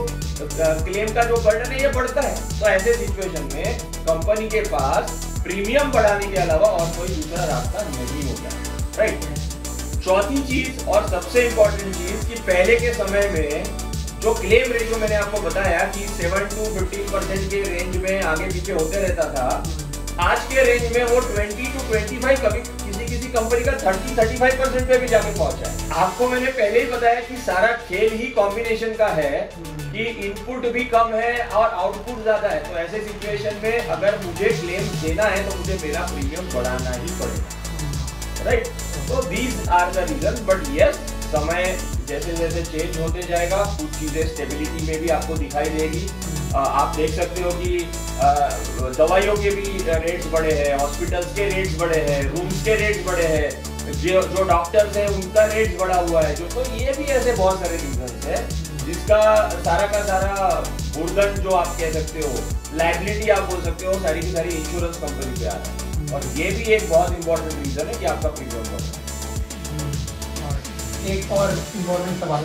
क्लेम का जो बर्डन है ये बढ़ता है। तो ऐसे सिचुएशन में कंपनी के पास प्रीमियम बढ़ाने के अलावा और कोई दूसरा रास्ता नहीं होता, राइट। चौथी चीज और सबसे इंपॉर्टेंट चीज कि पहले के समय में जो क्लेम रेशियो मैंने आपको बताया कि 7 to 15% के रेंज में आगे पीछे होते रहता था, आज के रेंज में वो 20 to 25, कभी किसी कंपनी का 30-35% पे भी जाके पहुंचा है। आपको मैंने पहले ही बताया कि सारा खेल ही कॉम्बिनेशन का है कि इनपुट भी कम है और आउटपुट ज्यादा है। तो ऐसे सिचुएशन में अगर मुझे क्लेम देना है तो मुझे मेरा प्रीमियम बढ़ाना ही पड़ेगा, राइट। तो these are the reason, but yes, समय जैसे जैसे चेंज होते जाएगा कुछ चीजें स्टेबिलिटी में भी आपको दिखाई देगी। आप देख सकते हो कि दवाइयों के भी रेट्स बढ़े हैं, हॉस्पिटल्स के रेट्स बढ़े हैं, रूम्स के रेट्स बढ़े हैं, जो डॉक्टर्स हैं उनका रेट्स बढ़ा हुआ है। तो ये भी ऐसे बहुत सारे रीजन है जिसका सारा का सारा बुर्दन जो आप कह सकते हो, लायबिलिटी आप बोल सकते हो, सारी की सारी इंश्योरेंस कंपनी पे आ रहा है। और ये भी एक बहुत इंपॉर्टेंट रीजन है कि आपका प्रीमियम बढ़ रहा है। एक और इम्पोर्टेंट सवाल,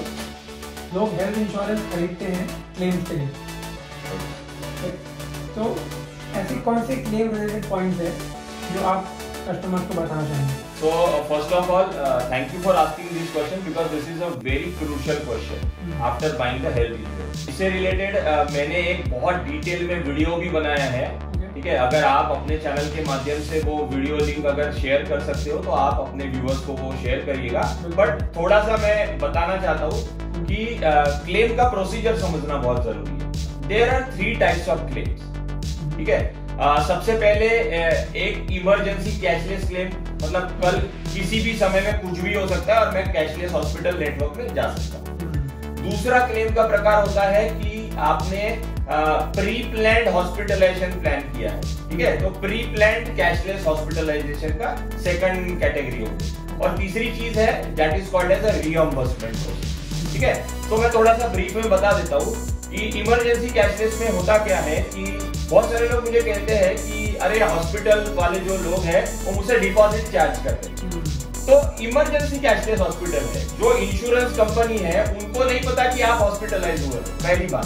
लोग हेल्थ इंश्योरेंस खरीदते हैं क्लेम्स के लिए, तो ऐसे कौन से क्लेम रिलेटेड पॉइंट्स हैं जो आप कस्टमर्स को बताना चाहेंगे? So first of all, thank you for asking this question because this is a very crucial question after buying the health insurance. इससे रिलेटेड मैंने एक बहुत डिटेल में वीडियो भी बनाया है, ठीक है? अगर आप अपने चैनल के माध्यम से वो वीडियो लिंक अगर शेयर कर सकते हो तो आप अपने व्यूअर्स को वो शेयर करिएगा। बट थोड़ा सा मैं बताना चाहता हूँ कि क्लेम का प्रोसीजर समझना बहुत जरूरी है। There are 3 types of claims, ठीक है? सबसे पहले एक इमरजेंसी कैशलेस क्लेम, मतलब कल किसी भी समय में कुछ भी हो सकता है और मैं कैशलेस हॉस्पिटल नेटवर्क में जा सकता हूँ। दूसरा क्लेम का प्रकार होता है कि आपने प्री प्लान्ड हॉस्पिटलाइजेशन प्लान किया है, ठीक है? तो प्री प्लान्ड कैशलेस हॉस्पिटलाइजेशन का सेकंड कैटेगरी होगी। और तीसरी चीज है that is called as a reimbursement process, ठीक है? तो मैं थोड़ा सा ब्रीफ में बता देता हूँ कि इमरजेंसी कैशलेस में होता क्या है कि बहुत सारे लोग मुझे कहते हैं कि अरे हॉस्पिटल वाले जो लोग हैं वो मुझसे डिपॉजिट चार्ज करते हैं। तो इमरजेंसी कैशलेस हॉस्पिटल है, जो इंश्योरेंस कंपनी है उनको नहीं पता कि आप हॉस्पिटलाइज हुए, पहली बात।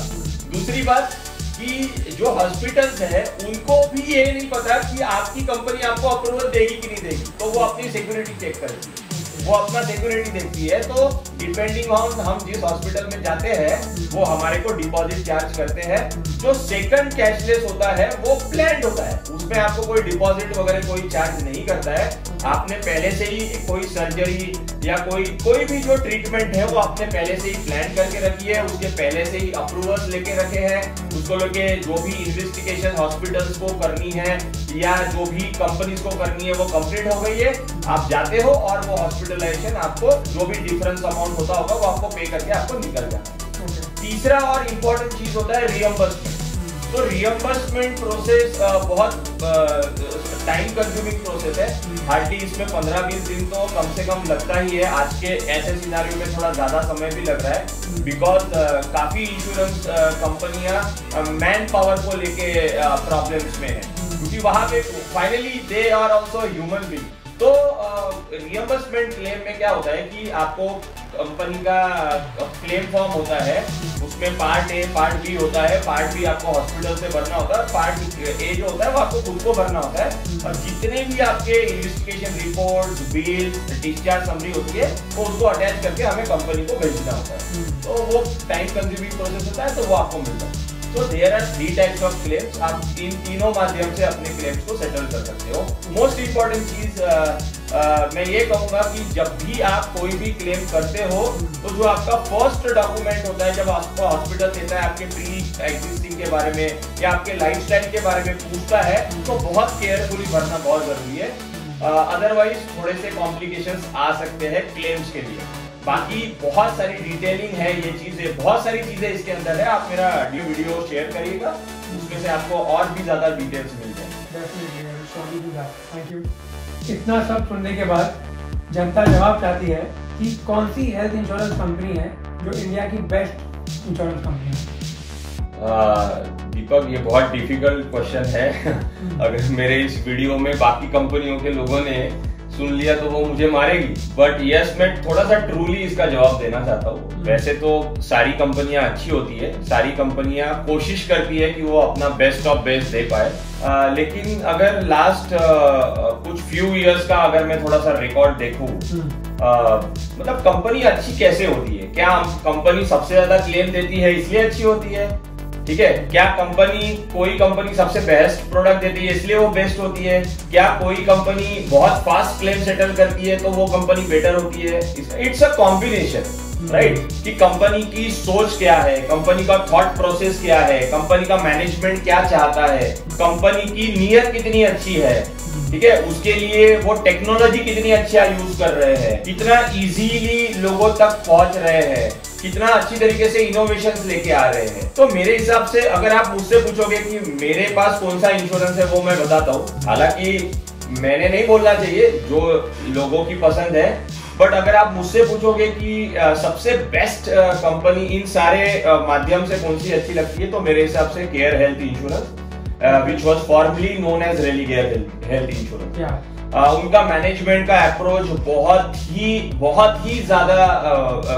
दूसरी बात कि जो हॉस्पिटल्स है उनको भी ये नहीं पता कि आपकी कंपनी आपको अप्रूवल देगी कि नहीं देगी, तो वो अपनी सिक्योरिटी चेक करेगी, वो अपना सिक्योरिटी देखती है। तो डिपेंडिंग ऑन हम जिस हॉस्पिटल में जाते हैं वो हमारे को डिपॉजिट चार्ज करते हैं। जो सेकंड कैशलेस होता है वो प्लान्ड होता है, उसमें आपको कोई डिपॉजिट वगैरह कोई चार्ज नहीं करता है। आपने पहले से ही कोई सर्जरी या कोई भी जो ट्रीटमेंट है वो आपने पहले से ही प्लान करके रखी है, उसके पहले से ही अप्रूवल्स लेके रखे हैं, उसको लेके जो भी इन्वेस्टिगेशन हॉस्पिटल्स को करनी है या जो भी कंपनीज को करनी है वो कंप्लीट हो गई है। आप जाते हो और वो हॉस्पिटलाइजेशन आपको जो भी डिफरेंस अमाउंट होता होगा वो आपको पे करके आपको निकल जाता है। तीसरा और इम्पोर्टेंट चीज होता है रियम्बर्समेंट। तो रियम्बर्समेंट प्रोसेस बहुत टाइम कंज्यूमिंग प्रोसेस है, हार्डली इसमें 15-20 दिन तो कम से कम लगता ही है। आज के ऐसे सिनारियो में थोड़ा ज्यादा समय भी लग रहा है बिकॉज काफी इंश्योरेंस कंपनियां मैन पावर को लेके प्रॉब्लम्स में है, क्योंकि वहां पे finally they are also human being. तो रियम्बर्समेंट क्लेम में क्या होता है कि आपको कंपनी का क्लेम फॉर्म होता है, उसमें पार्ट ए पार्ट बी होता है। पार्ट बी आपको हॉस्पिटल से भरना होता है, पार्ट ए जो होता है वो आपको खुद को भरना होता है। और जितने भी आपके investigation report, bill, discharge summary होती है वो उसको अटैच करके हमें कंपनी को भेजना होता है। तो वो टाइम कंज्यूमिंग प्रोसेस होता है, तो वो आपको मिलता है। तो there are 3 types of claims, आप इन तीनों माध्यम से अपने क्लेम्स को सेटल कर सकते हो। मोस्ट इंपॉर्टेंट चीज मैं ये कहूंगा कि जब भी आप कोई भी क्लेम करते हो तो जो आपका फर्स्ट डॉक्यूमेंट होता है, जब आपको हॉस्पिटल देता है आपके प्री एग्जिस्टिंग के बारे में या आपके लाइफस्टाइल के बारे में पूछता है, तो बहुत केयरफुली भरना बहुत जरूरी है। अदरवाइज थोड़े से कॉम्प्लिकेशंस आ सकते हैं क्लेम्स के लिए। बाकी बहुत सारी डिटेलिंग है, ये चीजें बहुत सारी चीजें इसके अंदर है। आप मेरा वीडियो शेयर करिएगा, उसमें से आपको और भी ज्यादा डिटेल्स मिल जाएंगे। Thank you. इतना सब सुनने के बाद जनता जवाब चाहती है कि कौन सी हेल्थ इंश्योरेंस कंपनी है जो इंडिया की बेस्ट इंश्योरेंस कंपनी है? दीपक, ये बहुत डिफिकल्ट क्वेश्चन है। अगर मेरे इस वीडियो में बाकी कंपनियों के लोगों ने सुन लिया तो वो मुझे मारेगी, बट यस मैं थोड़ा सा ट्रूली इसका जवाब देना चाहता हूँ। वैसे तो सारी कंपनियां अच्छी होती है, सारी कंपनियां कोशिश करती है कि वो अपना बेस्ट ऑफ बेस्ट दे पाए, लेकिन अगर लास्ट कुछ फ्यू इयर्स का अगर मैं थोड़ा सा रिकॉर्ड देखूं, मतलब कंपनी अच्छी कैसे होती है? क्या कंपनी सबसे ज्यादा क्लेम देती है इसलिए अच्छी होती है? ठीक है, क्या कोई कंपनी सबसे बेस्ट प्रोडक्ट देती है इसलिए वो बेस्ट होती है? क्या कोई कंपनी बहुत फास्ट क्लेम सेटल करती है तो वो कंपनी बेटर होती है? It's a combination, right? कि कंपनी की सोच क्या है, कंपनी का थॉट प्रोसेस क्या है, कंपनी का मैनेजमेंट क्या चाहता है, कंपनी की नीयत कितनी अच्छी है, ठीक है, उसके लिए वो टेक्नोलॉजी कितनी अच्छा यूज कर रहे हैं, कितना इजीली लोगों तक पहुंच रहे हैं, कितना अच्छी तरीके से इनोवेशंस लेके आ रहे हैं। तो मेरे हिसाब से अगर आप मुझसे पूछोगे कि मेरे पास कौन सा इंश्योरेंस है, वो मैं बताता हूँ। हालांकि मैंने नहीं बोलना चाहिए, जो लोगों की पसंद है, बट अगर आप मुझसे पूछोगे कि सबसे बेस्ट कंपनी इन सारे माध्यम से कौन सी अच्छी लगती है, तो मेरे हिसाब से care health insurance, which was formerly known as Religare Health Insurance. उनका मैनेजमेंट का अप्रोच बहुत ही ज्यादा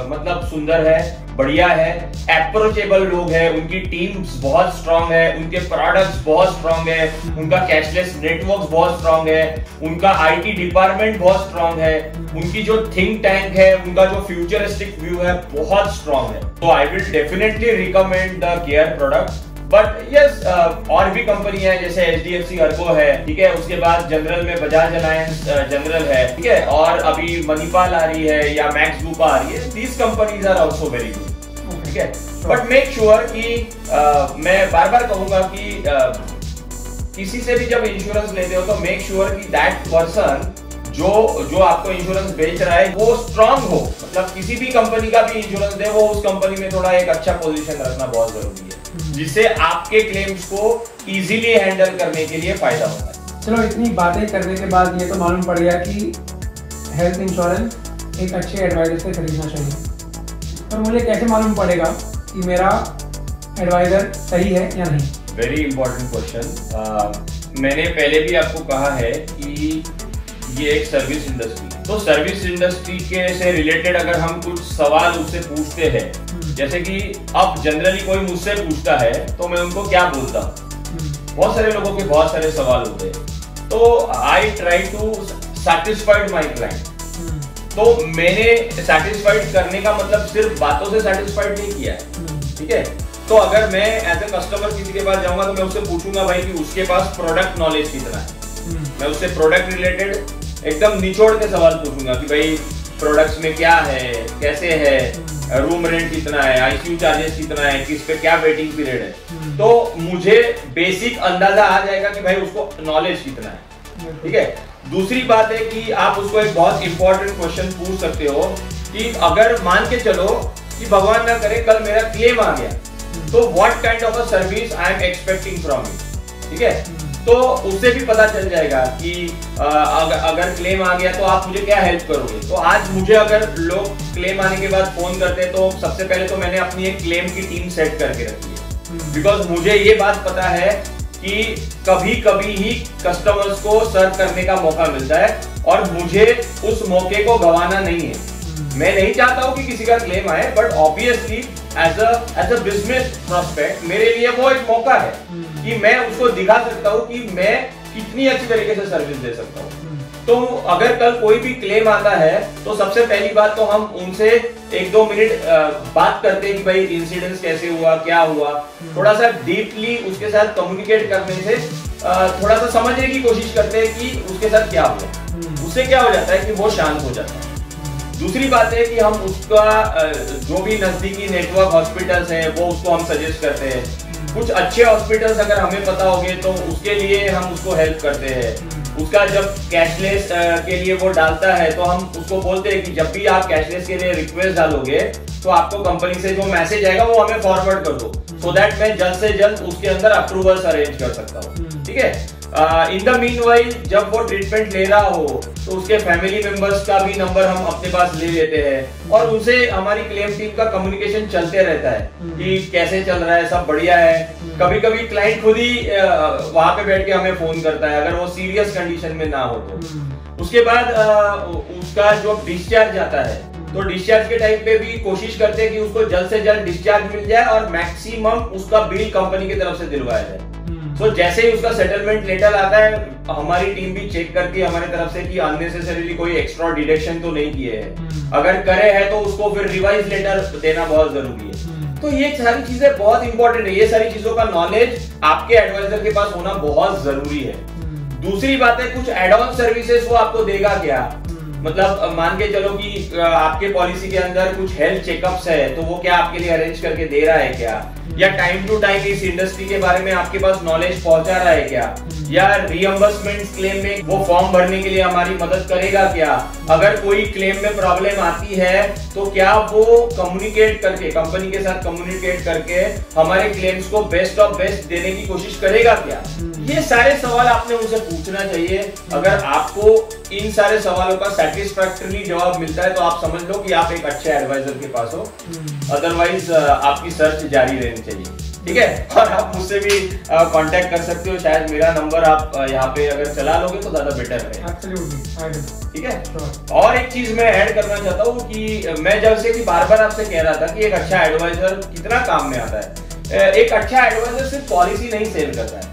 मतलब सुंदर है, बढ़िया है, अप्रोचेबल लोग हैं, उनकी टीम्स बहुत स्ट्रांग है, उनके प्रोडक्ट्स बहुत स्ट्रांग है, उनका कैशलेस नेटवर्क बहुत स्ट्रांग है, उनका आईटी डिपार्टमेंट बहुत स्ट्रांग है, उनकी जो थिंक टैंक है, उनका जो फ्यूचरिस्टिक व्यू है बहुत स्ट्रांग है। तो I will definitely recommend the care product. But yes, और भी कंपनी है जैसे HDFC अर्गो है, ठीक है, उसके बाद जनरल में बजाज अलायंस जनरल है, ठीक है, और अभी मणिपाल आ रही है या मैक्स ग्रुप आ रही है। These companies are also very good, ठीक है। बट मेक श्योर कि मैं बार बार कहूंगा कि किसी से भी जब इंश्योरेंस लेते हो तो मेक श्योर कि दैट पर्सन जो आपको इंश्योरेंस बेच रहा है वो स्ट्रांग हो, मतलब किसी भी कंपनी का भी इंश्योरेंस दे वो उस कंपनी में थोड़ा एक अच्छा पोजीशन रखना बहुत जरूरी है, जिससे आपके क्लेम्स को इजीली हैंडल करने के लिए फायदा होता है। चलो, इतनी बातें करने के बाद ये तो मालूम पड़ गया कि हेल्थ इंश्योरेंस एक अच्छे एडवाइजर से खरीदना चाहिए, पर मुझे कैसे मालूम पड़ेगा कि मेरा एडवाइजर सही है या नहीं? Very important question. मैंने पहले भी आपको कहा है कि ये एक सर्विस इंडस्ट्री, तो सर्विस इंडस्ट्री के से रिलेटेड अगर हम कुछ सवाल उससे पूछते हैं, जैसे कि अब जनरली कोई मुझसे पूछता है तो मैं उनको क्या बोलता हूँ, बहुत सारे लोगों के बहुत सारे सवाल होते हैं, तो I try to satisfied my client. तो मैंने सैटिस्फाइड करने का मतलब सिर्फ बातों से सैटिस्फाइड नहीं किया है, ठीक है। तो अगर मैं एज ए कस्टमर किसी के पास जाऊंगा तो मैं उससे पूछूंगा भाई कि उसके पास प्रोडक्ट नॉलेज कितना है, मैं उससे प्रोडक्ट रिलेटेड एकदम निचोड़ के सवाल पूछूंगा कि भाई प्रोडक्ट्स में क्या है, कैसे है, रूम रेंट कितना है, आईसीयू चार्जेस कितना है, किस पे क्या वेटिंग पीरियड है, तो मुझे बेसिक अंदाजा आ जाएगा कि भाई उसको नॉलेज कितना है, ठीक है। दूसरी बात है कि आप उसको एक बहुत इंपॉर्टेंट क्वेश्चन पूछ सकते हो कि अगर मान के चलो कि भगवान ना करे कल मेरा क्लेम आ गया, तो what kind of a service I am expecting from you, ठीक है। तो उससे भी पता चल जाएगा कि अगर क्लेम आ गया तो आप मुझे क्या हेल्प करोगे। तो आज मुझे अगर लोग क्लेम आने के बाद फोन करते हैं तो सबसे पहले तो मैंने अपनी एक क्लेम की टीम सेट करके रखी है, बिकॉज मुझे ये बात पता है कि कभी कभी ही कस्टमर्स को सर्व करने का मौका मिलता है और मुझे उस मौके को गंवाना नहीं है। मैं नहीं चाहता हूं कि किसी का क्लेम आए, but obviously as a business prospect मेरे लिए वो एक मौका है कि मैं उसको दिखा सकता हूं कि मैं कितनी अच्छी तरीके से सर्विस दे सकता हूं। तो अगर कल कोई भी क्लेम आता है तो सबसे पहली बात तो हम उनसे 1-2 मिनट बात करते हैं कि भाई इंसिडेंस कैसे हुआ, क्या हुआ, थोड़ा सा डीपली उसके साथ कम्युनिकेट करने से थोड़ा सा समझने की कोशिश करते हैं कि उसके साथ क्या हुआ। उससे क्या हो जाता है कि वो शांत हो जाता है। दूसरी बात है कि हम उसका जो भी नजदीकी नेटवर्क हॉस्पिटल्स हैं वो उसको हम सजेस्ट करते हैं। कुछ अच्छे हॉस्पिटल्स अगर हमें पता होंगे तो उसके लिए हम उसको हेल्प करते हैं। उसका जब कैशलेस के लिए वो डालता है तो हम उसको बोलते हैं कि जब भी आप कैशलेस के लिए रिक्वेस्ट डालोगे तो आपको कंपनी से जो मैसेज आएगा वो हमें फॉरवर्ड कर दो, सो दैट मैं जल्द से जल्द उसके अंदर अप्रूवल्स अरेंज कर सकता हूँ, ठीक है। इन द मीनवाइल जब वो ट्रीटमेंट ले रहा हो तो उसके फैमिली मेंबर्स का भी नंबर हम अपने पास ले लेते हैं और उनसे हमारी क्लेम टीम का कम्युनिकेशन चलते रहता है कि कैसे चल रहा है, सब बढ़िया है। कभी कभी क्लाइंट खुद ही वहां पे बैठ के हमें फोन करता है अगर वो सीरियस कंडीशन में ना हो तो। उसके बाद उसका जो डिस्चार्ज आता है तो डिस्चार्ज के टाइम पे भी कोशिश करते हैं कि उसको जल्द से जल्द डिस्चार्ज मिल जाए और मैक्सिमम उसका बिल कंपनी की तरफ से दिलवाया जाए। तो जैसे ही उसका सेटलमेंट लेटर आता है हमारी टीम भी चेक करती है हमारी तरफ से कि अननेसेसरीली कोई एक्स्ट्रा डिडक्शन तो नहीं किए हैं, अगर करे है तो उसको फिर रिवाइज लेटर देना बहुत जरूरी है। तो ये सारी चीजें बहुत इंपॉर्टेंट है, ये सारी चीजों का नॉलेज आपके एडवाइजर के पास होना बहुत जरूरी है। दूसरी बात है कुछ एड ऑन सर्विसेज वो आपको देगा क्या, मतलब मान के चलो कि आपके पॉलिसी के अंदर कुछ हेल्थ चेकअप्स है तो वो क्या आपके लिए अरेंज करके दे रहा है क्या, या टाइम टू टाइम इस इंडस्ट्री के बारे में आपके पास नॉलेज पहुंचा रहा है क्या, या रियम्बर्समेंट क्लेम में वो फॉर्म भरने के लिए हमारी मदद करेगा क्या। अगर कोई क्लेम में प्रॉब्लम आती है तो क्या वो कम्युनिकेट करके कंपनी के साथ कम्युनिकेट करके हमारे क्लेम्स को बेस्ट ऑफ बेस्ट देने की कोशिश करेगा क्या। ये सारे सवाल आपने उनसे पूछना चाहिए। अगर आपको इन सारे सवालों का सेटिस्फैक्टरी जवाब मिलता है तो आप समझ लो कि आप एक अच्छे एडवाइजर के पास हो, अदरवाइज आपकी सर्च जारी रहनी चाहिए। ठीक है। और आप मुझसे भी कांटेक्ट कर सकते हो, शायद मेरा नंबर आप यहाँ पे अगर चला लोगे तो ज्यादा बेटर है। ठीक है। और एक चीज मैं ऐड करना चाहता हूँ कि मैं जैसे कि बार बार आपसे कह रहा था कि एक अच्छा एडवाइजर कितना काम में आता है। एक अच्छा एडवाइजर सिर्फ पॉलिसी नहीं सेल करता है,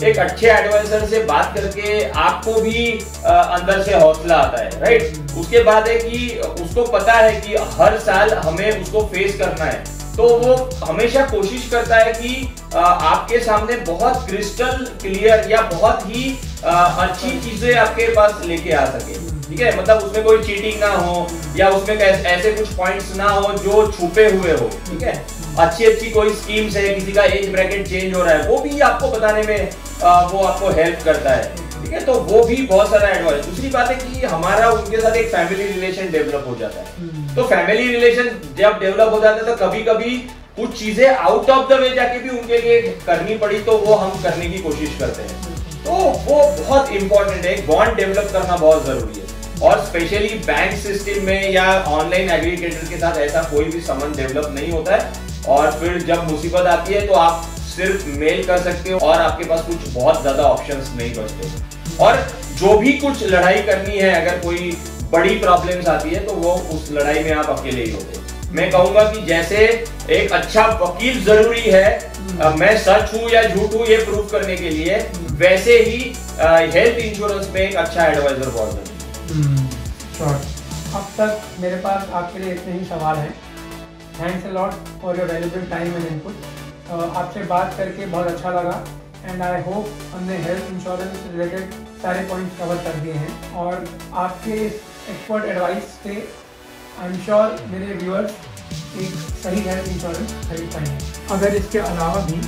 एक अच्छे एडवाइजर से बात करके आपको भी अंदर से हौसला आता है, राइट। उसके बाद है कि उसको पता है कि हर साल हमें उसको फेस करना है, तो वो हमेशा कोशिश करता है कि आपके सामने बहुत क्रिस्टल क्लियर या बहुत ही अच्छी चीजें आपके पास लेके आ सके। ठीक है, मतलब उसमें कोई चीटिंग ना हो या उसमें ऐसे कुछ पॉइंट्स ना हो जो छुपे हुए हो। ठीक है, अच्छी कोई स्कीम्स है, किसी का एज ब्रैकेट चेंज हो रहा है, वो भी आपको बताने में वो आपको हेल्प करता है। ठीक है, तो वो भी बहुत सारा एडवाइस। दूसरी बात है कि हमारा उनके साथ एक फैमिली रिलेशन डेवलप हो जाता है। तो फैमिली रिलेशन जब डेवलप हो जाता है तो कभी कभी कुछ चीजें आउट ऑफ द वे जाके भी उनके लिए करनी पड़ी तो वो हम करने की कोशिश करते हैं। तो वो बहुत इंपॉर्टेंट है, बॉन्ड डेवलप करना बहुत जरूरी है। और स्पेशली बैंक सिस्टम में या ऑनलाइन एग्रीगेटर के साथ ऐसा कोई भी संबंध डेवलप नहीं होता है, और फिर जब मुसीबत आती है तो आप सिर्फ मेल कर सकते हो और आपके पास कुछ बहुत ज्यादा ऑप्शंस नहीं बचते। और जो भी कुछ लड़ाई करनी है, अगर कोई बड़ी प्रॉब्लम्स आती है तो वो उस लड़ाई में आप अकेले ही होते। मैं कहूंगा कि जैसे एक अच्छा वकील जरूरी है, मैं सच हूं या झूठ हूं ये प्रूव करने के लिए, वैसे ही हेल्थ इंश्योरेंस में एक अच्छा एडवाइजर बहुत जरूरी है। अब तक मेरे पास आपके लिए इतने ही सवाल हैं। Thanks a lot for your valuable time and input. आपसे बात करके बहुत अच्छा लगा एंड आई होप हमने हेल्थ इंश्योरेंस रिलेटेड सारे पॉइंट्स कवर कर दिए हैं, और आपके इस एक्सपर्ट एडवाइस से आई एम श्योर मेरे व्यूअर्स एक सही हेल्थ इंश्योरेंस खरीद पाएंगे। अगर इसके अलावा भी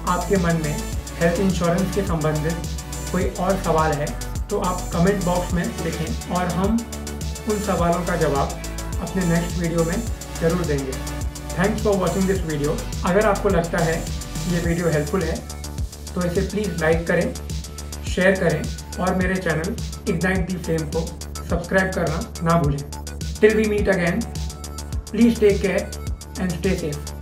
आपके मन में हेल्थ इंश्योरेंस के संबंधित कोई और सवाल है तो आप कमेंट बॉक्स में लिखें और हम उन सवालों का जवाब अपने नेक्स्ट वीडियो में ज़रूर देंगे। Thanks for watching this video. अगर आपको लगता है ये वीडियो हेल्पफुल है तो इसे प्लीज़ लाइक करें, शेयर करें और मेरे चैनल इग्नाइट द फ्लेम को सब्सक्राइब करना ना भूलें। Till we meet again, please take care and stay safe.